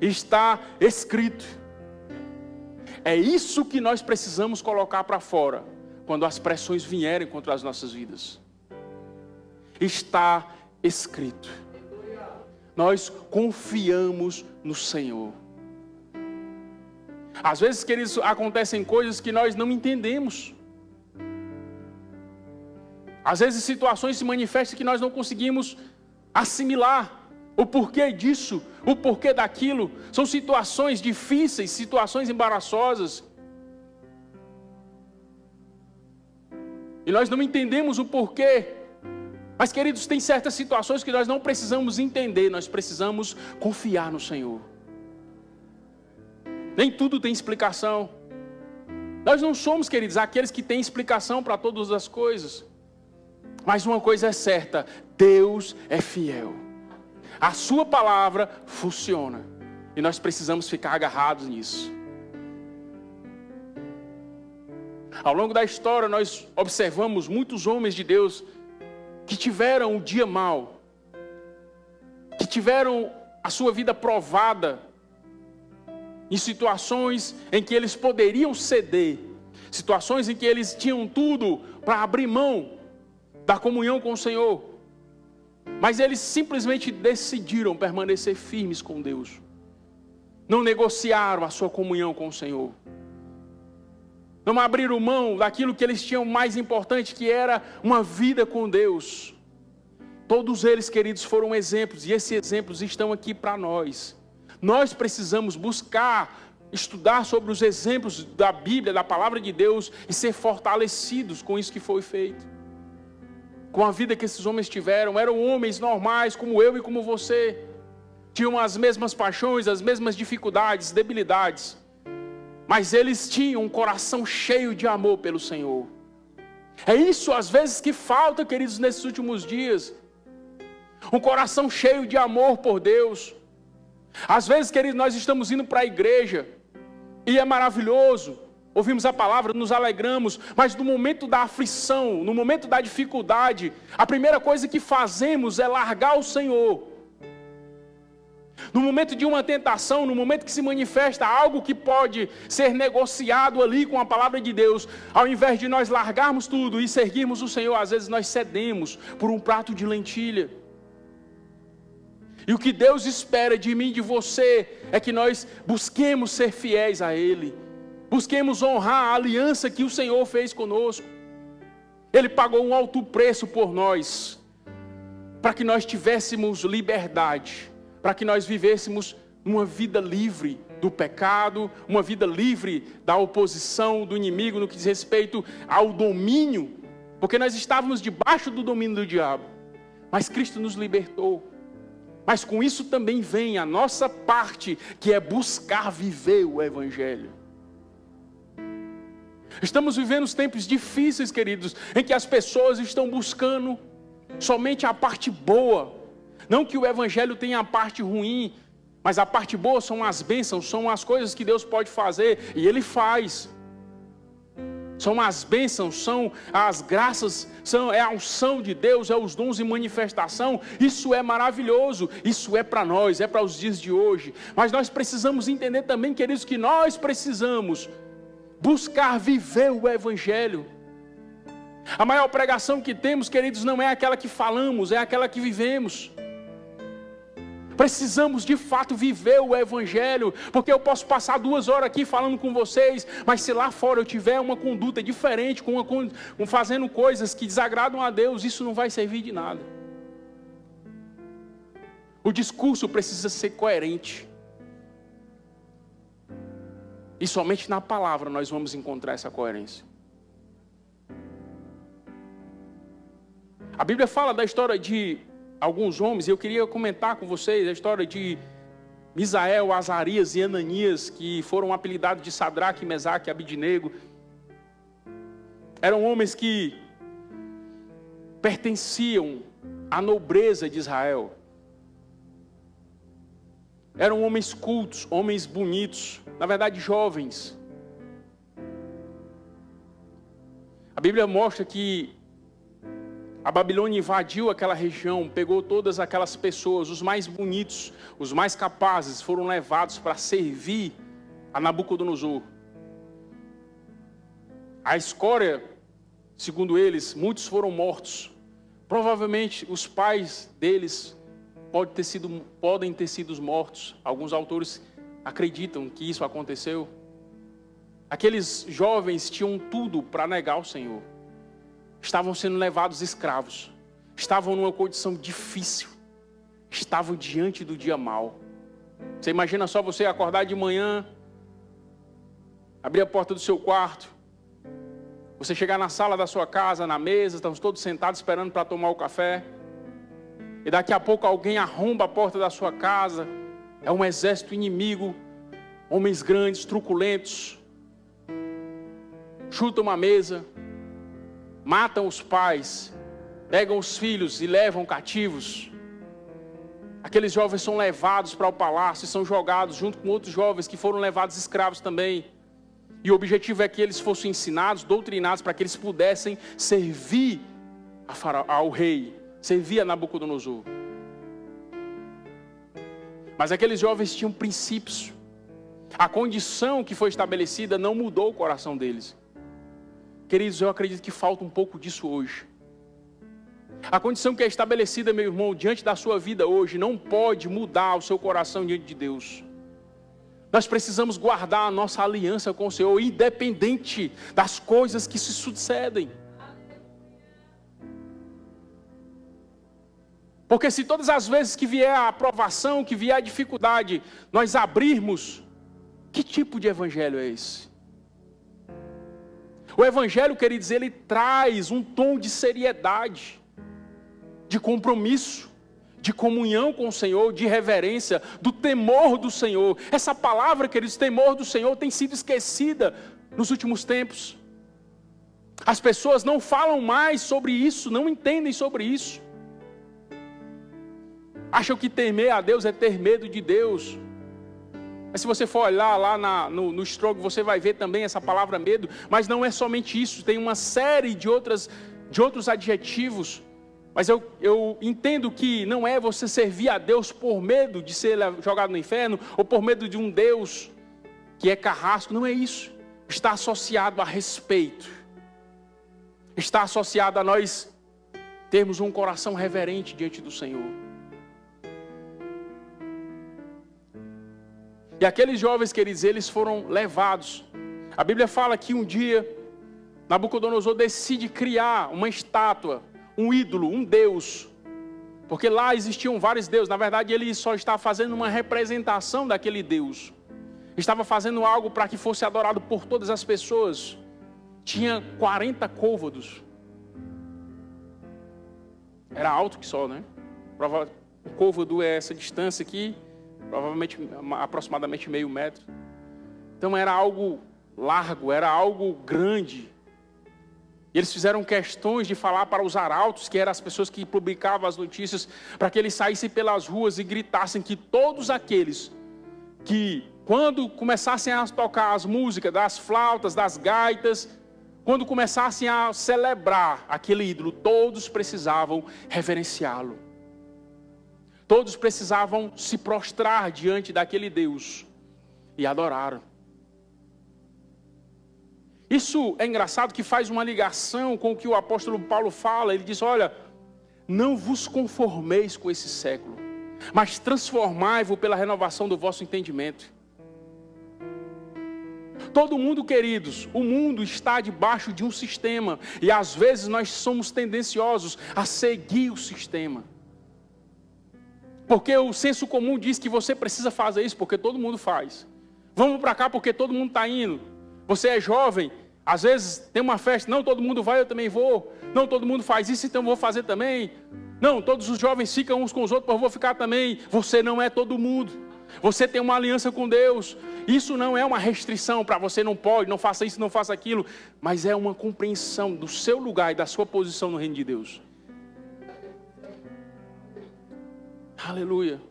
Está escrito. É isso que nós precisamos colocar para fora quando as pressões vierem contra as nossas vidas. Está escrito. Nós confiamos no Senhor. Às vezes, queridos, acontecem coisas que nós não entendemos. Às vezes situações se manifestam que nós não conseguimos assimilar o porquê disso, o porquê daquilo. São situações difíceis, situações embaraçosas. E nós não entendemos o porquê. Mas, queridos, tem certas situações que nós não precisamos entender, nós precisamos confiar no Senhor. Nem tudo tem explicação. Nós não somos, queridos, aqueles que têm explicação para todas as coisas. Mas uma coisa é certa, Deus é fiel. A sua palavra funciona. E nós precisamos ficar agarrados nisso. Ao longo da história nós observamos muitos homens de Deus que tiveram um dia mau. Que tiveram a sua vida provada em situações em que eles poderiam ceder. Situações em que eles tinham tudo para abrir mão da comunhão com o Senhor, mas eles simplesmente decidiram permanecer firmes com Deus, não negociaram a sua comunhão com o Senhor, não abriram mão daquilo que eles tinham mais importante, que era uma vida com Deus. Todos eles, queridos, foram exemplos, e esses exemplos estão aqui para nós. Nós precisamos buscar, estudar sobre os exemplos da Bíblia, da palavra de Deus, e ser fortalecidos com isso que foi feito. Com a vida que esses homens tiveram, eram homens normais, como eu e como você. Tinham as mesmas paixões, as mesmas dificuldades, debilidades. Mas eles tinham um coração cheio de amor pelo Senhor. É isso às vezes que falta, queridos, nesses últimos dias. Um coração cheio de amor por Deus. Às vezes, queridos, nós estamos indo para a igreja, e é maravilhoso. Ouvimos a palavra, nos alegramos, mas no momento da aflição, no momento da dificuldade, a primeira coisa que fazemos é largar o Senhor. No momento de uma tentação, no momento que se manifesta algo que pode ser negociado ali com a palavra de Deus, ao invés de nós largarmos tudo e seguirmos o Senhor, às vezes nós cedemos por um prato de lentilha. E o que Deus espera de mim e de você é que nós busquemos ser fiéis a Ele. Busquemos honrar a aliança que o Senhor fez conosco. Ele pagou um alto preço por nós, para que nós tivéssemos liberdade, para que nós vivêssemos uma vida livre do pecado, uma vida livre da oposição do inimigo no que diz respeito ao domínio, porque nós estávamos debaixo do domínio do diabo, mas Cristo nos libertou. Mas com isso também vem a nossa parte, que é buscar viver o Evangelho. Estamos vivendo os tempos difíceis, queridos, em que as pessoas estão buscando somente a parte boa. Não que o Evangelho tenha a parte ruim, mas a parte boa são as bênçãos, são as coisas que Deus pode fazer, e Ele faz. São as bênçãos, são as graças, é a unção de Deus, é os dons em manifestação. Isso é maravilhoso, isso é para nós, é para os dias de hoje. Mas nós precisamos entender também, queridos, que nós precisamos buscar viver o Evangelho. A maior pregação que temos, queridos, não é aquela que falamos, é aquela que vivemos. Precisamos de fato viver o Evangelho, porque eu posso passar 2 horas aqui falando com vocês, mas se lá fora eu tiver uma conduta diferente, fazendo coisas que desagradam a Deus, isso não vai servir de nada. O discurso precisa ser coerente. E somente na palavra nós vamos encontrar essa coerência. A Bíblia fala da história de alguns homens, e eu queria comentar com vocês a história de Misael, Azarias e Ananias, que foram apelidados de Sadraque, Mesaque e Abidnego. Eram homens que pertenciam à nobreza de Israel. Eram homens cultos, homens bonitos, na verdade jovens. A Bíblia mostra que a Babilônia invadiu aquela região, pegou todas aquelas pessoas, os mais bonitos, os mais capazes, foram levados para servir a Nabucodonosor. A escória, segundo eles, muitos foram mortos. Provavelmente os pais deles podem ter sido mortos. Alguns autores acreditam que isso aconteceu. Aqueles jovens tinham tudo para negar o Senhor. Estavam sendo levados escravos. Estavam numa condição difícil. Estavam diante do dia mau. Você imagina só você acordar de manhã, abrir a porta do seu quarto, você chegar na sala da sua casa, na mesa, estamos todos sentados esperando para tomar o café, e daqui a pouco alguém arromba a porta da sua casa, é um exército inimigo, homens grandes, truculentos, chutam uma mesa, matam os pais, pegam os filhos e levam cativos. Aqueles jovens são levados para o palácio e são jogados junto com outros jovens que foram levados escravos também. E o objetivo é que eles fossem ensinados, doutrinados, para que eles pudessem servir ao rei, servir a Nabucodonosor. Mas aqueles jovens tinham princípios. A condição que foi estabelecida não mudou o coração deles. Queridos, eu acredito que falta um pouco disso hoje. A condição que é estabelecida, meu irmão, diante da sua vida hoje, não pode mudar o seu coração diante de Deus. Nós precisamos guardar a nossa aliança com o Senhor, independente das coisas que se sucedem. Porque se todas as vezes que vier a aprovação, que vier a dificuldade, nós abrirmos, que tipo de evangelho é esse? O evangelho, queridos, ele traz um tom de seriedade, de compromisso, de comunhão com o Senhor, de reverência, do temor do Senhor. Essa palavra, queridos, temor do Senhor, tem sido esquecida nos últimos tempos. As pessoas não falam mais sobre isso, não entendem sobre isso. Acham que temer a Deus é ter medo de Deus. Mas se você for olhar lá no Strong, você vai ver também essa palavra medo. Mas não é somente isso, tem uma série de outros adjetivos. Mas eu entendo que não é você servir a Deus por medo de ser jogado no inferno, ou por medo de um Deus que é carrasco. Não é isso. Está associado a respeito. Está associado a nós termos um coração reverente diante do Senhor. E aqueles jovens, queridos, eles foram levados. A Bíblia fala que um dia Nabucodonosor decide criar uma estátua, um ídolo, um deus. Porque lá existiam vários deuses. Na verdade, ele só estava fazendo uma representação daquele deus. Estava fazendo algo para que fosse adorado por todas as pessoas. Tinha 40 côvados. Era alto que só, né? O côvado é essa distância aqui. Provavelmente aproximadamente meio metro. Então era algo largo, era algo grande. E eles fizeram questões de falar para os arautos, que eram as pessoas que publicavam as notícias, para que eles saíssem pelas ruas e gritassem que todos aqueles que, quando começassem a tocar as músicas das flautas, das gaitas, quando começassem a celebrar aquele ídolo, todos precisavam reverenciá-lo. Todos precisavam se prostrar diante daquele Deus e adoraram. Isso é engraçado, que faz uma ligação com o que o apóstolo Paulo fala. Ele diz, olha, não vos conformeis com esse século, mas transformai-vos pela renovação do vosso entendimento. Todo mundo, queridos, o mundo está debaixo de um sistema, e às vezes nós somos tendenciosos a seguir o sistema. Porque o senso comum diz que você precisa fazer isso, porque todo mundo faz. Vamos para cá porque todo mundo está indo. Você é jovem, às vezes tem uma festa, não, todo mundo vai, eu também vou. Não, todo mundo faz isso, então eu vou fazer também. Não, todos os jovens ficam uns com os outros, eu vou ficar também. Você não é todo mundo. Você tem uma aliança com Deus. Isso não é uma restrição para você não pode, não faça isso, não faça aquilo. Mas é uma compreensão do seu lugar e da sua posição no reino de Deus. Aleluia.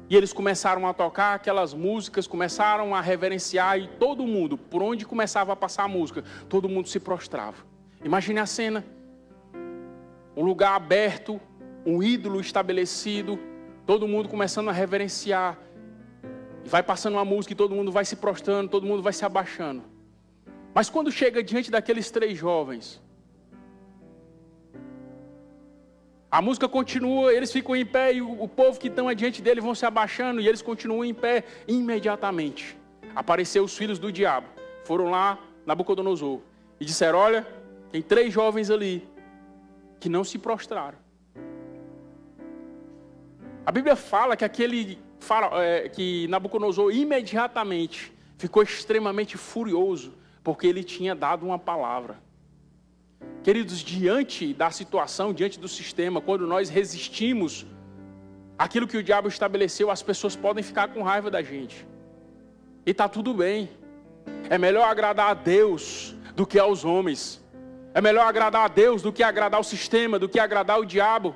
E eles começaram a tocar aquelas músicas, começaram a reverenciar, e todo mundo, por onde começava a passar a música, todo mundo se prostrava. Imagine a cena. Um lugar aberto, um ídolo estabelecido, todo mundo começando a reverenciar. E vai passando uma música e todo mundo vai se prostrando, todo mundo vai se abaixando. Mas quando chega diante daqueles 3 jovens, a música continua, eles ficam em pé e o povo que estão adiante dele vão se abaixando e eles continuam em pé. Imediatamente apareceram os filhos do diabo, foram lá Nabucodonosor e disseram: olha, tem 3 jovens ali que não se prostraram. A Bíblia fala que que Nabucodonosor imediatamente ficou extremamente furioso, porque ele tinha dado uma palavra. Queridos, diante da situação, diante do sistema, quando nós resistimos àquilo que o diabo estabeleceu, as pessoas podem ficar com raiva da gente. E está tudo bem. É melhor agradar a Deus do que aos homens. É melhor agradar a Deus do que agradar o sistema, do que agradar o diabo.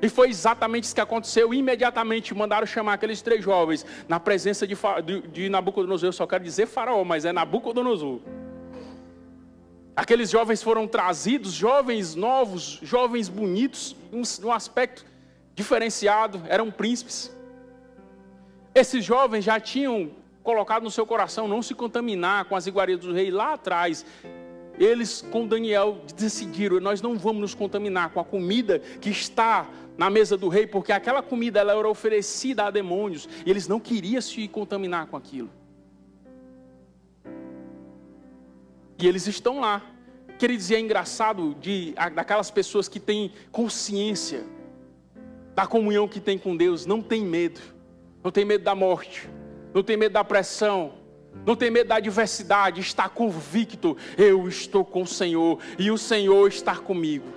E foi exatamente isso que aconteceu. Imediatamente mandaram chamar aqueles 3 jovens na presença de Nabucodonosor. Eu só quero dizer Faraó, mas é Nabucodonosor. Aqueles jovens foram trazidos, jovens novos, jovens bonitos, num aspecto diferenciado, eram príncipes. Esses jovens já tinham colocado no seu coração não se contaminar com as iguarias do rei lá atrás. Eles com Daniel decidiram: nós não vamos nos contaminar com a comida que está na mesa do rei, porque aquela comida ela era oferecida a demônios, e eles não queriam se contaminar com aquilo. E eles estão lá. Queridos, e é engraçado daquelas pessoas que têm consciência da comunhão que tem com Deus, não tem medo. Não tem medo da morte, não tem medo da pressão, não tem medo da adversidade, está convicto: eu estou com o Senhor e o Senhor está comigo.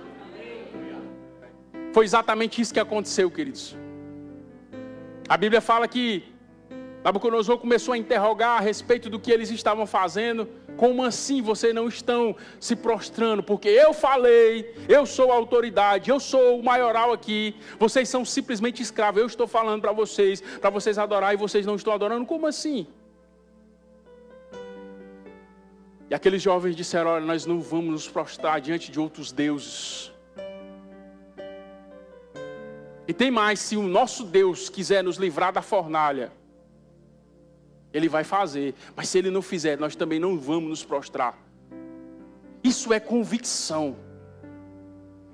Foi exatamente isso que aconteceu, queridos. A Bíblia fala que Nabucodonosor começou a interrogar a respeito do que eles estavam fazendo. Como assim vocês não estão se prostrando? Porque eu falei, eu sou a autoridade, eu sou o maioral aqui. Vocês são simplesmente escravos. Eu estou falando para vocês adorar, e vocês não estão adorando. Como assim? E aqueles jovens disseram: olha, nós não vamos nos prostrar diante de outros deuses. E tem mais, se o nosso Deus quiser nos livrar da fornalha, Ele vai fazer, mas se Ele não fizer, nós também não vamos nos prostrar. Isso é convicção.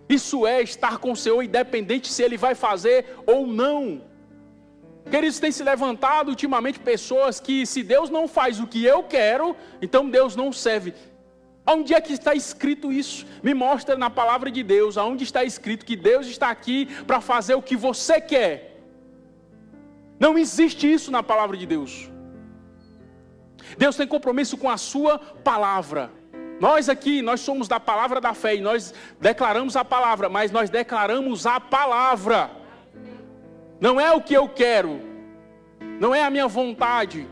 Isso é estar com o Senhor, independente se Ele vai fazer ou não. Queridos, tem se levantado ultimamente pessoas que, se Deus não faz o que eu quero, então Deus não serve. Onde é que está escrito isso? Me mostra na palavra de Deus, aonde está escrito que Deus está aqui para fazer o que você quer. Não existe isso na palavra de Deus. Deus tem compromisso com a sua palavra. Nós aqui, nós somos da palavra da fé, e nós declaramos a palavra, mas nós declaramos a palavra. Não é o que eu quero, não é a minha vontade,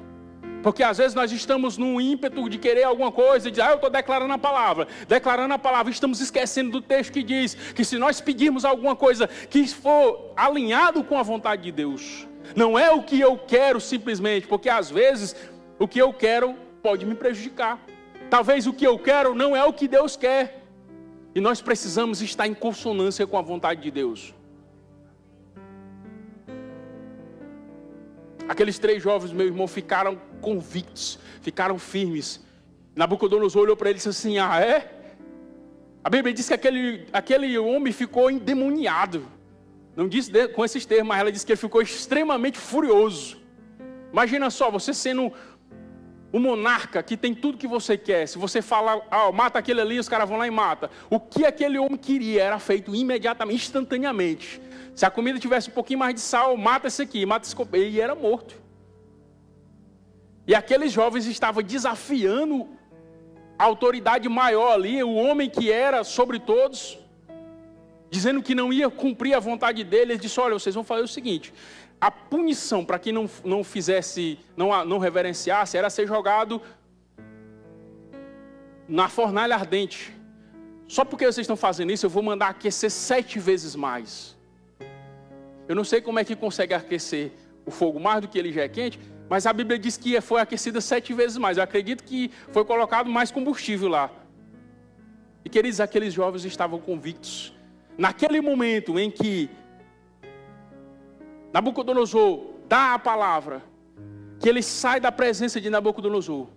porque às vezes nós estamos num ímpeto de querer alguma coisa, e dizer: eu estou declarando a palavra, estamos esquecendo do texto que diz que se nós pedirmos alguma coisa que for alinhado com a vontade de Deus, não é o que eu quero simplesmente, porque às vezes o que eu quero pode me prejudicar. Talvez o que eu quero não é o que Deus quer. E nós precisamos estar em consonância com a vontade de Deus. Aqueles 3 jovens, meu irmão, ficaram convictos, ficaram firmes. Nabucodonosor olhou para ele e disse assim: ah, é? A Bíblia diz que aquele homem ficou endemoniado. Não diz com esses termos, mas ela diz que ele ficou extremamente furioso. Imagina só, você sendo um monarca que tem tudo que você quer. Se você fala, mata aquele ali, os caras vão lá e matam. O que aquele homem queria era feito imediatamente, instantaneamente. Se a comida tivesse um pouquinho mais de sal, mata esse aqui, mata esse... E era morto. E aqueles jovens estavam desafiando a autoridade maior ali, o homem que era sobre todos, dizendo que não ia cumprir a vontade dele. Ele disse, olha, vocês vão fazer o seguinte, a punição para quem não fizesse, não reverenciasse, era ser jogado na fornalha ardente. Só porque vocês estão fazendo isso, eu vou mandar aquecer 7 vezes mais. Eu não sei como é que consegue aquecer o fogo mais do que ele já é quente, mas a Bíblia diz que foi aquecida 7 vezes mais. Eu acredito que foi colocado mais combustível lá. E queridos, aqueles jovens estavam convictos. Naquele momento em que Nabucodonosor dá a palavra, que ele sai da presença de Nabucodonosor,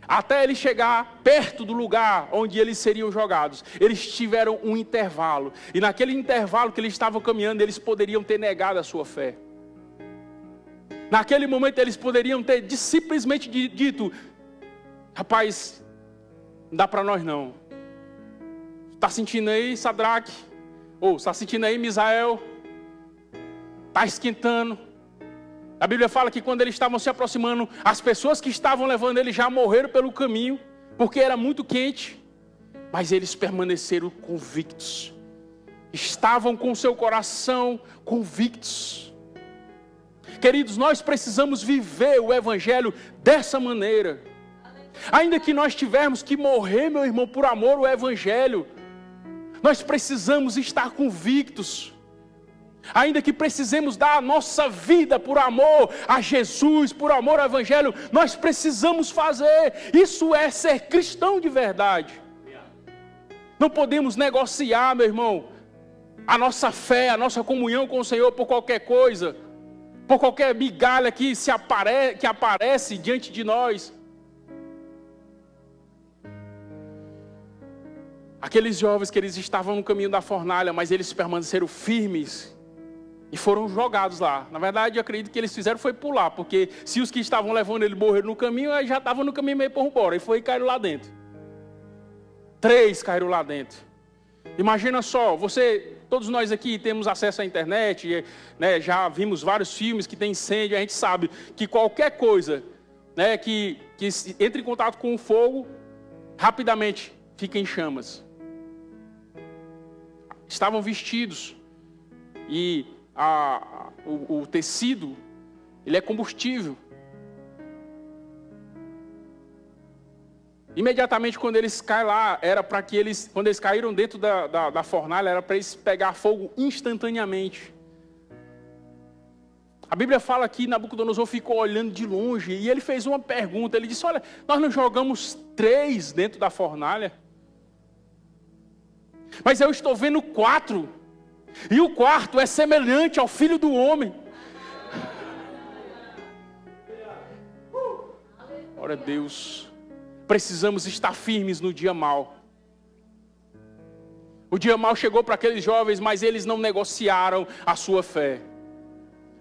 até ele chegar perto do lugar onde eles seriam jogados, eles tiveram um intervalo. E naquele intervalo que eles estavam caminhando, eles poderiam ter negado a sua fé. Naquele momento eles poderiam ter simplesmente dito, rapaz, não dá para nós não. Está sentindo aí, Sadraque? Ou está sentindo aí, Misael? Está esquentando. A Bíblia fala que quando eles estavam se aproximando, as pessoas que estavam levando ele já morreram pelo caminho, porque era muito quente. Mas eles permaneceram convictos. Estavam com seu coração convictos. Queridos, nós precisamos viver o Evangelho dessa maneira. Ainda que nós tivermos que morrer, meu irmão, por amor ao Evangelho, nós precisamos estar convictos. Ainda que precisemos dar a nossa vida por amor a Jesus, por amor ao Evangelho, nós precisamos fazer. Isso é ser cristão de verdade. Não podemos negociar, meu irmão, a nossa fé, a nossa comunhão com o Senhor por qualquer coisa, por qualquer migalha que aparece diante de nós. Aqueles jovens que eles estavam no caminho da fornalha, mas eles permaneceram firmes e foram jogados lá. Na verdade, eu acredito que eles fizeram foi pular, porque se os que estavam levando ele morreram no caminho, aí já estavam no caminho meio por embora, e caíram lá dentro. 3 caíram lá dentro. Imagina só, todos nós aqui temos acesso à internet, né, já vimos vários filmes que tem incêndio, a gente sabe que qualquer coisa, né, que entre em contato com o fogo, rapidamente fica em chamas. Estavam vestidos e o tecido, ele é combustível. Imediatamente quando eles caem lá, era para que quando eles caíram dentro da fornalha, era para eles pegar fogo instantaneamente. A Bíblia fala que Nabucodonosor ficou olhando de longe e ele fez uma pergunta. Ele disse, olha, nós não jogamos 3 dentro da fornalha? Mas eu estou vendo 4. E o 4 é semelhante ao Filho do Homem. Glória a Deus. Precisamos estar firmes no dia mau. O dia mau chegou para aqueles jovens, mas eles não negociaram a sua fé.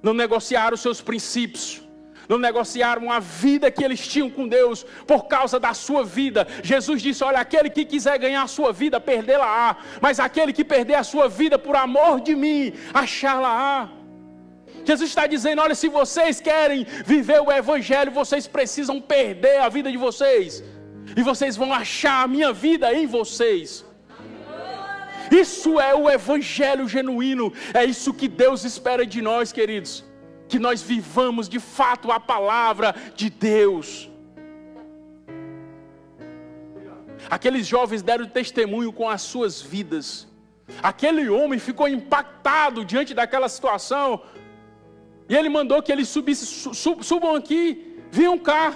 Não negociaram os seus princípios. Não negociaram a vida que eles tinham com Deus por causa da sua vida. Jesus disse, olha, aquele que quiser ganhar a sua vida, perdê-la-á. Mas aquele que perder a sua vida por amor de mim, achá-la-á. Jesus está dizendo, olha, se vocês querem viver o Evangelho, vocês precisam perder a vida de vocês. E vocês vão achar a minha vida em vocês. Isso é o Evangelho genuíno. É isso que Deus espera de nós, queridos. Que nós vivamos de fato a palavra de Deus. Aqueles jovens deram testemunho com as suas vidas. Aquele homem ficou impactado diante daquela situação. E ele mandou que eles subam aqui, venham cá.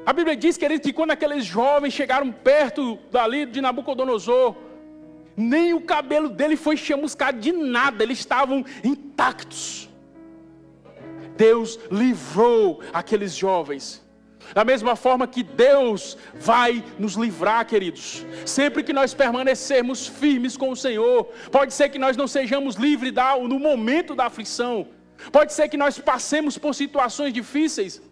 A Bíblia diz, querido, que quando aqueles jovens chegaram perto dali de Nabucodonosor, nem o cabelo dele foi chamuscado de nada, eles estavam intactos. Deus livrou aqueles jovens. Da mesma forma que Deus vai nos livrar, queridos. Sempre que nós permanecermos firmes com o Senhor, pode ser que nós não sejamos livres no momento da aflição. Pode ser que nós passemos por situações difíceis.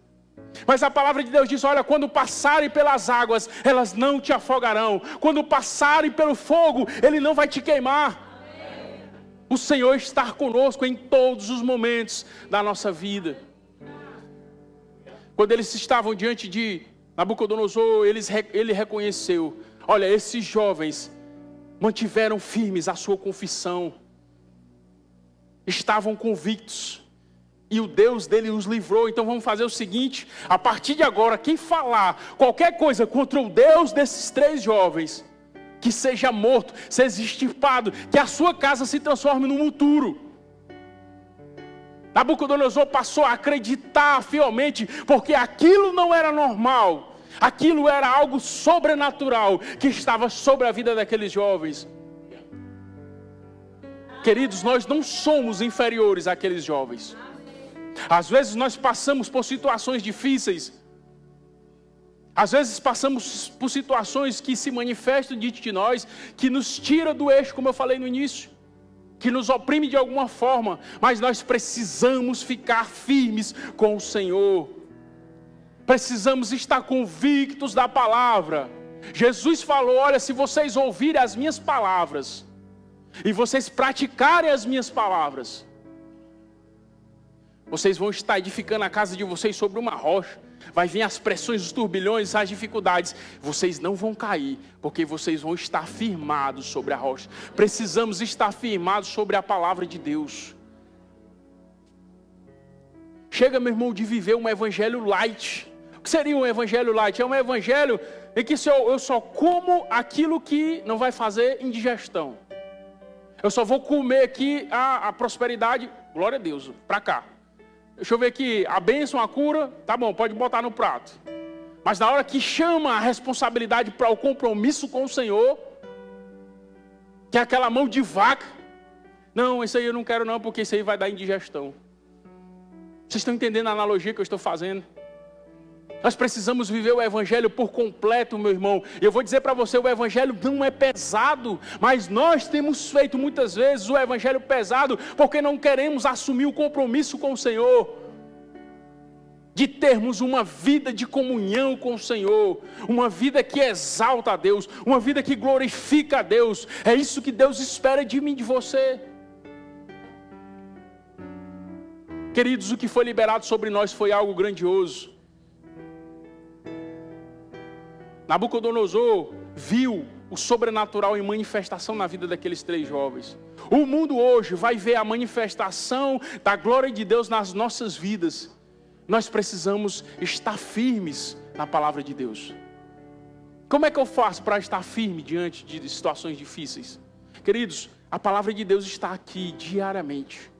Mas a palavra de Deus diz, olha, quando passarem pelas águas, elas não te afogarão. Quando passarem pelo fogo, ele não vai te queimar. O Senhor está conosco em todos os momentos da nossa vida. Quando eles estavam diante de Nabucodonosor, ele reconheceu, olha, esses jovens mantiveram firmes a sua confissão. Estavam convictos. E o Deus dele os livrou. Então vamos fazer o seguinte, a partir de agora, quem falar qualquer coisa contra o Deus desses 3 jovens, que seja morto, seja extirpado, que a sua casa se transforme num monturo. Nabucodonosor passou a acreditar fielmente, porque aquilo não era normal, aquilo era algo sobrenatural, que estava sobre a vida daqueles jovens. Queridos, nós não somos inferiores àqueles jovens. Às vezes nós passamos por situações difíceis. Às vezes passamos por situações que se manifestam diante de nós, que nos tira do eixo, como eu falei no início, que nos oprime de alguma forma, mas nós precisamos ficar firmes com o Senhor. Precisamos estar convictos da palavra. Jesus falou, olha, se vocês ouvirem as minhas palavras, e vocês praticarem as minhas palavras, vocês vão estar edificando a casa de vocês sobre uma rocha. Vai vir as pressões, os turbilhões, as dificuldades. Vocês não vão cair, porque vocês vão estar firmados sobre a rocha. Precisamos estar firmados sobre a palavra de Deus. Chega, meu irmão, de viver um evangelho light. O que seria um evangelho light? É um evangelho em que eu só como aquilo que não vai fazer indigestão. Eu só vou comer aqui a prosperidade, glória a Deus, para cá. Deixa eu ver aqui, a bênção, a cura, tá bom, pode botar no prato. Mas na hora que chama a responsabilidade para o compromisso com o Senhor, que é aquela mão de vaca, não, isso aí eu não quero não, porque isso aí vai dar indigestão. Vocês estão entendendo a analogia que eu estou fazendo? Nós precisamos viver o evangelho por completo, meu irmão. E eu vou dizer para você, o evangelho não é pesado, mas nós temos feito muitas vezes o evangelho pesado, porque não queremos assumir o compromisso com o Senhor, de termos uma vida de comunhão com o Senhor, uma vida que exalta a Deus, uma vida que glorifica a Deus. É isso que Deus espera de mim e de você. Queridos, o que foi liberado sobre nós foi algo grandioso. Nabucodonosor viu o sobrenatural em manifestação na vida daqueles 3 jovens. O mundo hoje vai ver a manifestação da glória de Deus nas nossas vidas. Nós precisamos estar firmes na palavra de Deus. Como é que eu faço para estar firme diante de situações difíceis? Queridos, a palavra de Deus está aqui diariamente.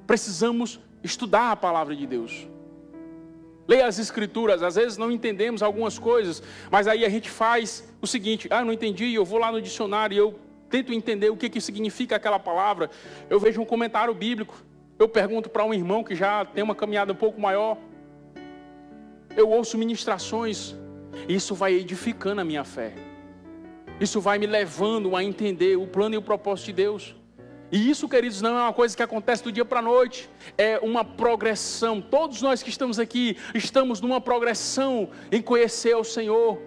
Precisamos estudar a palavra de Deus. Leia as escrituras, às vezes não entendemos algumas coisas, mas aí a gente faz o seguinte, não entendi, eu vou lá no dicionário e eu tento entender o que significa aquela palavra. Eu vejo um comentário bíblico, eu pergunto para um irmão que já tem uma caminhada um pouco maior, eu ouço ministrações, e isso vai edificando a minha fé. Isso vai me levando a entender o plano e o propósito de Deus. E isso, queridos, não é uma coisa que acontece do dia para a noite, é uma progressão. Todos nós que estamos aqui, estamos numa progressão em conhecer o Senhor.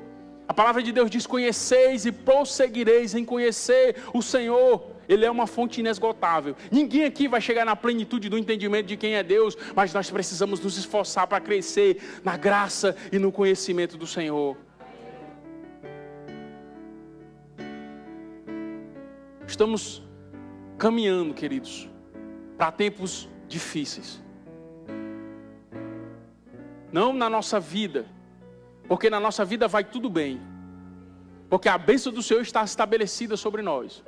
A palavra de Deus diz, conheceis e prosseguireis em conhecer o Senhor. Ele é uma fonte inesgotável. Ninguém aqui vai chegar na plenitude do entendimento de quem é Deus, mas nós precisamos nos esforçar para crescer na graça e no conhecimento do Senhor. Estamos caminhando, queridos, para tempos difíceis. Não na nossa vida, porque na nossa vida vai tudo bem, porque a bênção do Senhor está estabelecida sobre nós.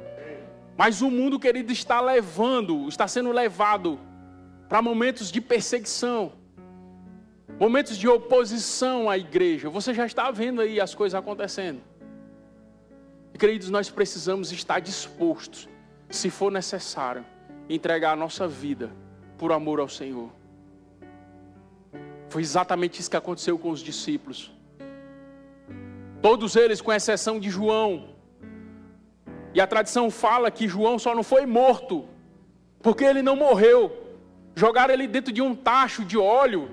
Mas o mundo, querido, está sendo levado para momentos de perseguição, momentos de oposição à igreja. Você já está vendo aí as coisas acontecendo. E, queridos, nós precisamos estar dispostos, se for necessário, entregar a nossa vida por amor ao Senhor. Foi exatamente isso que aconteceu com os discípulos. Todos eles, com exceção de João. E a tradição fala que João só não foi morto porque ele não morreu. Jogaram ele dentro de um tacho de óleo.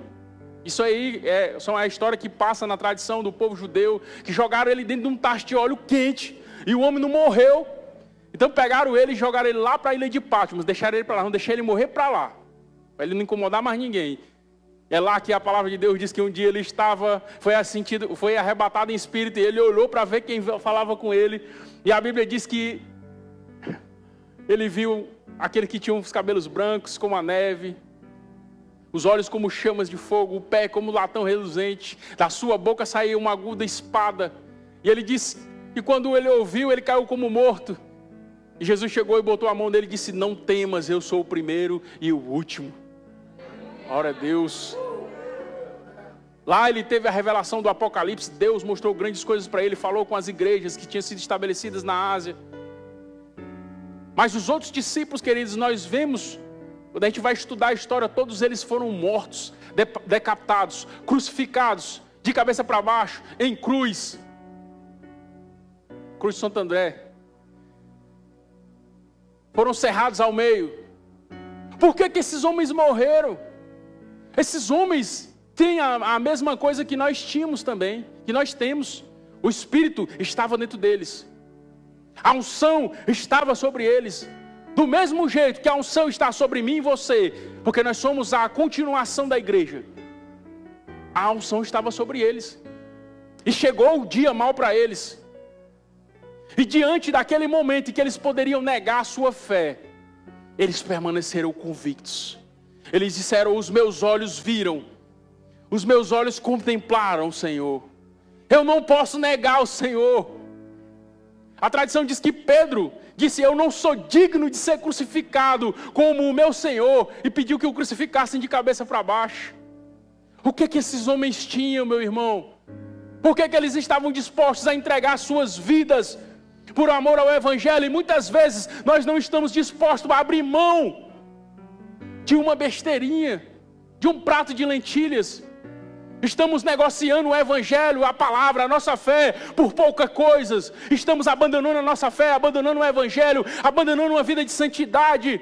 Isso aí é a história que passa na tradição do povo judeu, que jogaram ele dentro de um tacho de óleo quente, e o homem não morreu. Então pegaram ele e jogaram ele lá para a ilha de Patmos, deixaram ele para lá, não deixaram ele morrer para lá, para ele não incomodar mais ninguém. É lá que a palavra de Deus diz que um dia ele foi arrebatado em espírito, e ele olhou para ver quem falava com ele, e a Bíblia diz que ele viu aquele que tinha os cabelos brancos como a neve, os olhos como chamas de fogo, o pé como latão reluzente, da sua boca saía uma aguda espada. E ele disse que quando ele ouviu, ele caiu como morto. E Jesus chegou e botou a mão nele e disse: não temas, eu sou o primeiro e o último. Glória a Deus. Lá ele teve a revelação do Apocalipse. Deus mostrou grandes coisas para ele, falou com as igrejas que tinham sido estabelecidas na Ásia. Mas os outros discípulos, queridos, nós vemos, quando a gente vai estudar a história, todos eles foram mortos, decapitados, crucificados, de cabeça para baixo, em cruz. Cruz de Santo André. Foram cerrados ao meio. Por que esses homens morreram? Esses homens têm a mesma coisa que nós tínhamos também, que nós temos. O Espírito estava dentro deles. A unção estava sobre eles. Do mesmo jeito que a unção está sobre mim e você, porque nós somos a continuação da igreja. A unção estava sobre eles. E chegou o dia mau para eles. E diante daquele momento em que eles poderiam negar a sua fé, eles permaneceram convictos. Eles disseram: os meus olhos viram, os meus olhos contemplaram o Senhor. Eu não posso negar o Senhor. A tradição diz que Pedro disse: eu não sou digno de ser crucificado como o meu Senhor, e pediu que o crucificassem de cabeça para baixo. O que esses homens tinham, meu irmão? Por que eles estavam dispostos a entregar suas vidas por amor ao Evangelho? E muitas vezes nós não estamos dispostos a abrir mão de uma besteirinha, de um prato de lentilhas. Estamos negociando o Evangelho, a palavra, a nossa fé por poucas coisas. Estamos abandonando a nossa fé, abandonando o Evangelho, abandonando uma vida de santidade,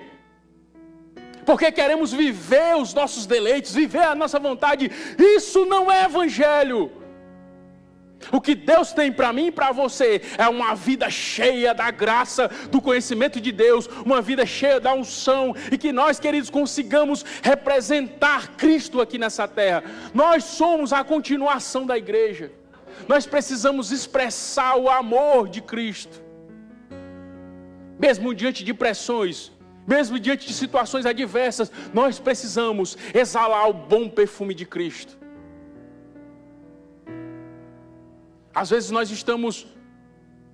porque queremos viver os nossos deleites, viver a nossa vontade. Isso não é Evangelho. O que Deus tem para mim e para você é uma vida cheia da graça, do conhecimento de Deus, uma vida cheia da unção, e que nós, queridos, consigamos representar Cristo aqui nessa terra. Nós somos a continuação da igreja. Nós precisamos expressar o amor de Cristo, mesmo diante de pressões, mesmo diante de situações adversas. Nós precisamos exalar o bom perfume de Cristo. Às vezes nós estamos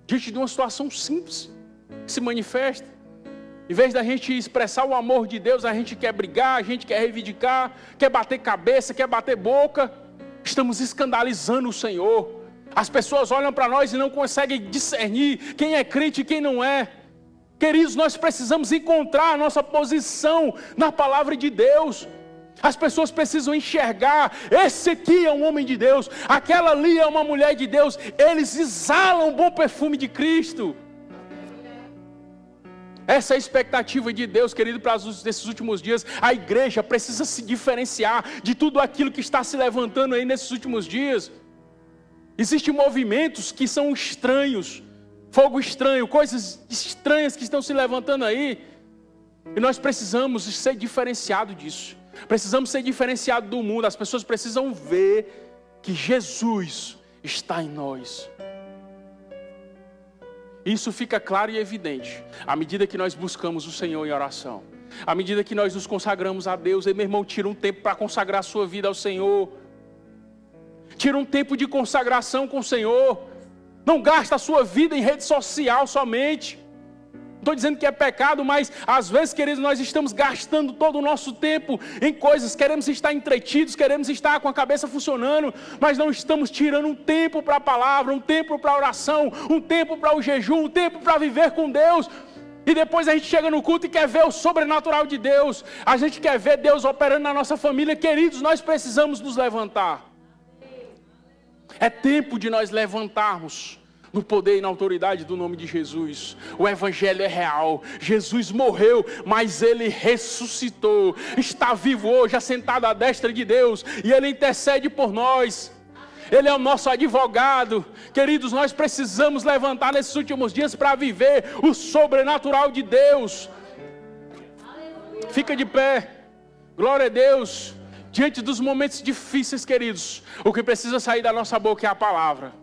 diante de uma situação simples que se manifesta. Em vez da gente expressar o amor de Deus, a gente quer brigar, a gente quer reivindicar, quer bater cabeça, quer bater boca. Estamos escandalizando o Senhor. As pessoas olham para nós e não conseguem discernir quem é crente e quem não é. Queridos, nós precisamos encontrar a nossa posição na palavra de Deus. As pessoas precisam enxergar: esse aqui é um homem de Deus, aquela ali é uma mulher de Deus. Eles exalam o bom perfume de Cristo. Essa é a expectativa de Deus, querido, para esses últimos dias. A igreja precisa se diferenciar de tudo aquilo que está se levantando aí nesses últimos dias. Existem movimentos que são estranhos, fogo estranho, coisas estranhas que estão se levantando aí, e nós precisamos ser diferenciados disso. Precisamos ser diferenciados do mundo. As pessoas precisam ver que Jesus está em nós. Isso fica claro e evidente à medida que nós buscamos o Senhor em oração, à medida que nós nos consagramos a Deus. E meu irmão, tira um tempo para consagrar a sua vida ao Senhor. Tira um tempo de consagração com o Senhor. Não gasta a sua vida em rede social somente. Estou dizendo que é pecado, mas às vezes, queridos, nós estamos gastando todo o nosso tempo em coisas. Queremos estar entretidos, queremos estar com a cabeça funcionando, mas não estamos tirando um tempo para a palavra, um tempo para a oração, um tempo para o jejum, um tempo para viver com Deus. E depois a gente chega no culto e quer ver o sobrenatural de Deus. A gente quer ver Deus operando na nossa família. Queridos, nós precisamos nos levantar. É tempo de nós levantarmos no poder e na autoridade do nome de Jesus. O evangelho é real. Jesus morreu, mas ele ressuscitou. Está vivo hoje, assentado à destra de Deus. E ele intercede por nós. Ele é o nosso advogado. Queridos, nós precisamos levantar nesses últimos dias para viver o sobrenatural de Deus. Fica de pé. Glória a Deus. Diante dos momentos difíceis, queridos, o que precisa sair da nossa boca é a palavra.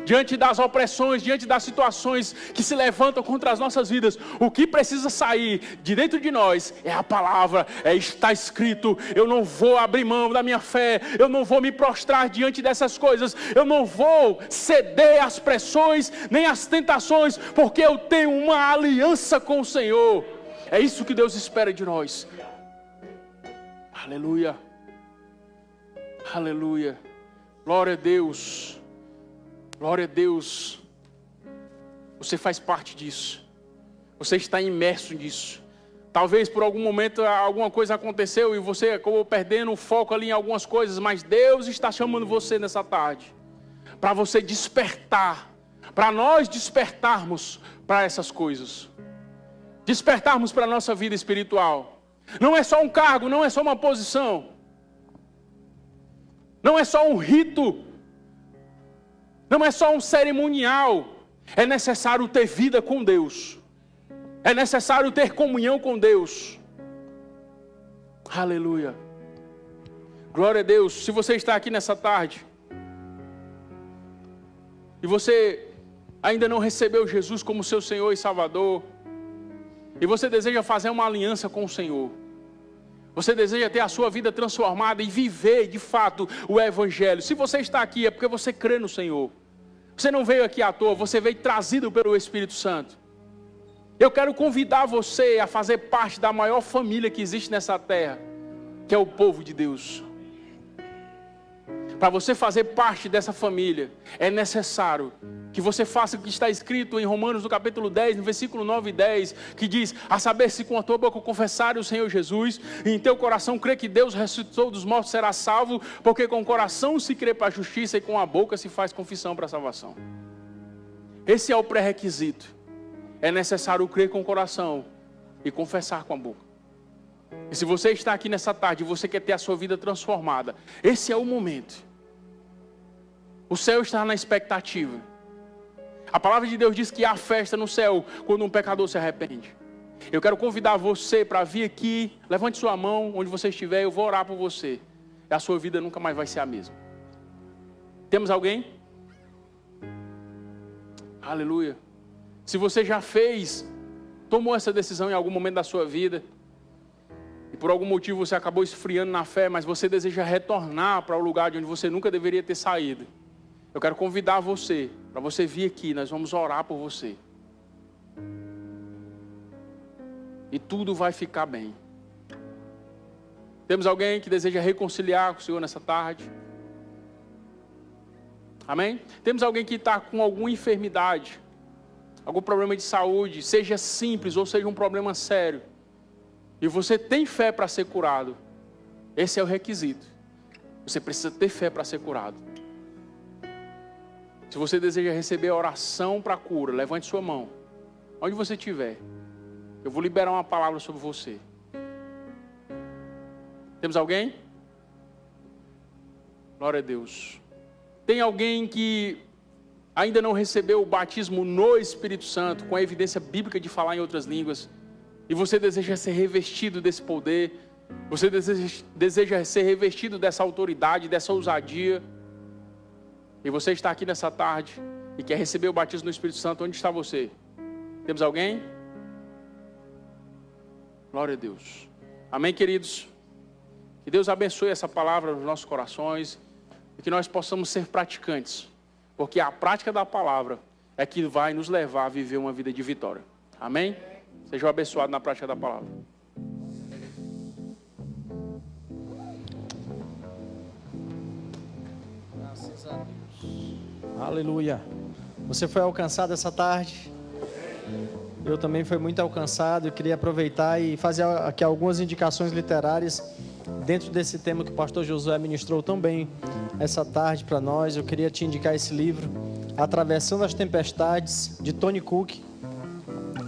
Diante das opressões, diante das situações que se levantam contra as nossas vidas, o que precisa sair de dentro de nós é a palavra, está escrito. Eu não vou abrir mão da minha fé, eu não vou me prostrar diante dessas coisas, eu não vou ceder às pressões, nem às tentações, porque eu tenho uma aliança com o Senhor. É isso que Deus espera de nós. Aleluia, aleluia, glória a Deus. Glória a Deus, você faz parte disso, você está imerso nisso. Talvez por algum momento alguma coisa aconteceu e você acabou perdendo o foco ali em algumas coisas, mas Deus está chamando você nessa tarde, para você despertar, para nós despertarmos para essas coisas, despertarmos para a nossa vida espiritual. Não é só um cargo, não é só uma posição, não é só um rito, não é só um cerimonial, é necessário ter vida com Deus, é necessário ter comunhão com Deus. Aleluia, glória a Deus. Se você está aqui nessa tarde, e você ainda não recebeu Jesus como seu Senhor e Salvador, e você deseja fazer uma aliança com o Senhor, você deseja ter a sua vida transformada e viver de fato o Evangelho. Se você está aqui é porque você crê no Senhor. Você não veio aqui à toa, você veio trazido pelo Espírito Santo. Eu quero convidar você a fazer parte da maior família que existe nessa terra, que é o povo de Deus. Para você fazer parte dessa família, é necessário que você faça o que está escrito em Romanos no capítulo 10, no versículo 9 e 10, que diz: a saber, se com a tua boca confessares o Senhor Jesus, e em teu coração crê que Deus ressuscitou dos mortos, será salvo, porque com o coração se crê para a justiça e com a boca se faz confissão para a salvação. Esse é o pré-requisito. É necessário crer com o coração e confessar com a boca. E se você está aqui nessa tarde e você quer ter a sua vida transformada, esse é o momento. O céu está na expectativa. A palavra de Deus diz que há festa no céu quando um pecador se arrepende. Eu quero convidar você para vir aqui. Levante sua mão onde você estiver, eu vou orar por você. E a sua vida nunca mais vai ser a mesma. Temos alguém? Aleluia. Se você já tomou essa decisão em algum momento da sua vida, e por algum motivo você acabou esfriando na fé, mas você deseja retornar para o lugar de onde você nunca deveria ter saído, eu quero convidar você, para você vir aqui, nós vamos orar por você. E tudo vai ficar bem. Temos alguém que deseja reconciliar com o Senhor nessa tarde? Amém? Temos alguém que está com alguma enfermidade, algum problema de saúde, seja simples ou seja um problema sério, e você tem fé para ser curado. Esse é o requisito. Você precisa ter fé para ser curado. Se você deseja receber a oração para a cura, levante sua mão. Onde você estiver, eu vou liberar uma palavra sobre você. Temos alguém? Glória a Deus. Tem alguém que ainda não recebeu o batismo no Espírito Santo, com a evidência bíblica de falar em outras línguas, e você deseja ser revestido desse poder, você deseja ser revestido dessa autoridade, dessa ousadia, e você está aqui nessa tarde e quer receber o batismo no Espírito Santo, onde está você? Temos alguém? Glória a Deus. Amém, queridos? Que Deus abençoe essa palavra nos nossos corações e que nós possamos ser praticantes, porque a prática da palavra é que vai nos levar a viver uma vida de vitória. Amém? Seja abençoado na prática da palavra. Graças a Deus. Aleluia. Você foi alcançado essa tarde. Eu também fui muito alcançado. Eu queria aproveitar e fazer aqui algumas indicações literárias dentro desse tema que o pastor Josué ministrou tão bem essa tarde para nós. Eu queria te indicar esse livro, Atravessando as Tempestades, de Tony Cook.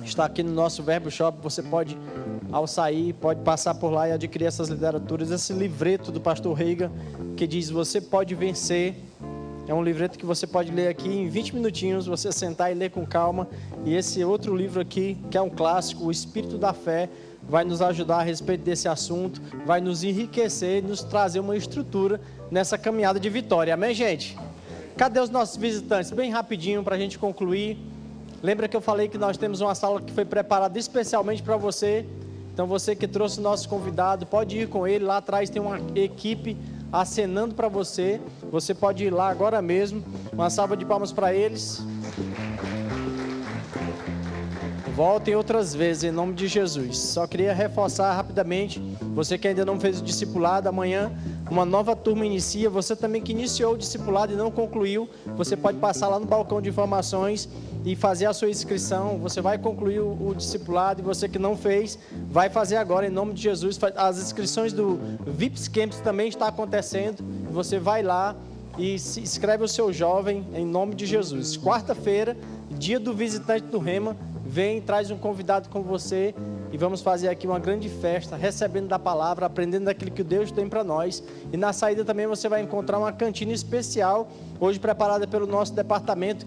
Está aqui no nosso Verbo Shop. Você pode, ao sair, pode passar por lá e adquirir essas literaturas. Esse livreto do pastor Reagan, que diz: você pode vencer. É um livreto que você pode ler aqui em 20 minutinhos, você sentar e ler com calma. E esse outro livro aqui, que é um clássico, O Espírito da Fé, vai nos ajudar a respeito desse assunto, vai nos enriquecer, nos trazer uma estrutura nessa caminhada de vitória. Amém, gente? Cadê os nossos visitantes? Bem rapidinho para a gente concluir. Lembra que eu falei que nós temos uma sala que foi preparada especialmente para você? Então você que trouxe o nosso convidado, pode ir com ele. Lá atrás tem uma equipe acenando para você. Você pode ir lá agora mesmo. Uma salva de palmas para eles. Voltem outras vezes em nome de Jesus. Só queria reforçar rapidamente, você que ainda não fez o discipulado, amanhã uma nova turma inicia. Você também que iniciou o discipulado e não concluiu, você pode passar lá no balcão de informações e fazer a sua inscrição. Você vai concluir o discipulado, e você que não fez, vai fazer agora em nome de Jesus. As inscrições do VIPS Campus também está acontecendo. Você vai lá e se inscreve o seu jovem em nome de Jesus. Quarta-feira, dia do visitante do Rema. Vem, traz um convidado com você e vamos fazer aqui uma grande festa, recebendo da palavra, aprendendo daquilo que Deus tem para nós. E na saída também você vai encontrar uma cantina especial, hoje preparada pelo nosso departamento,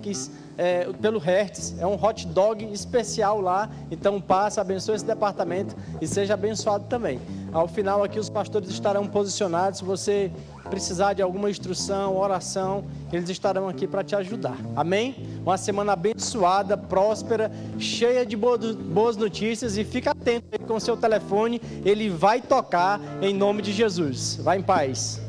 pelo Hertz. É um hot dog especial lá, então passa, abençoe esse departamento e seja abençoado também. Ao final aqui os pastores estarão posicionados. Se você precisar de alguma instrução, oração, eles estarão aqui para te ajudar. Amém? Uma semana abençoada, próspera, cheia de boas notícias, e fica atento aí com o seu telefone, ele vai tocar em nome de Jesus. Vá em paz.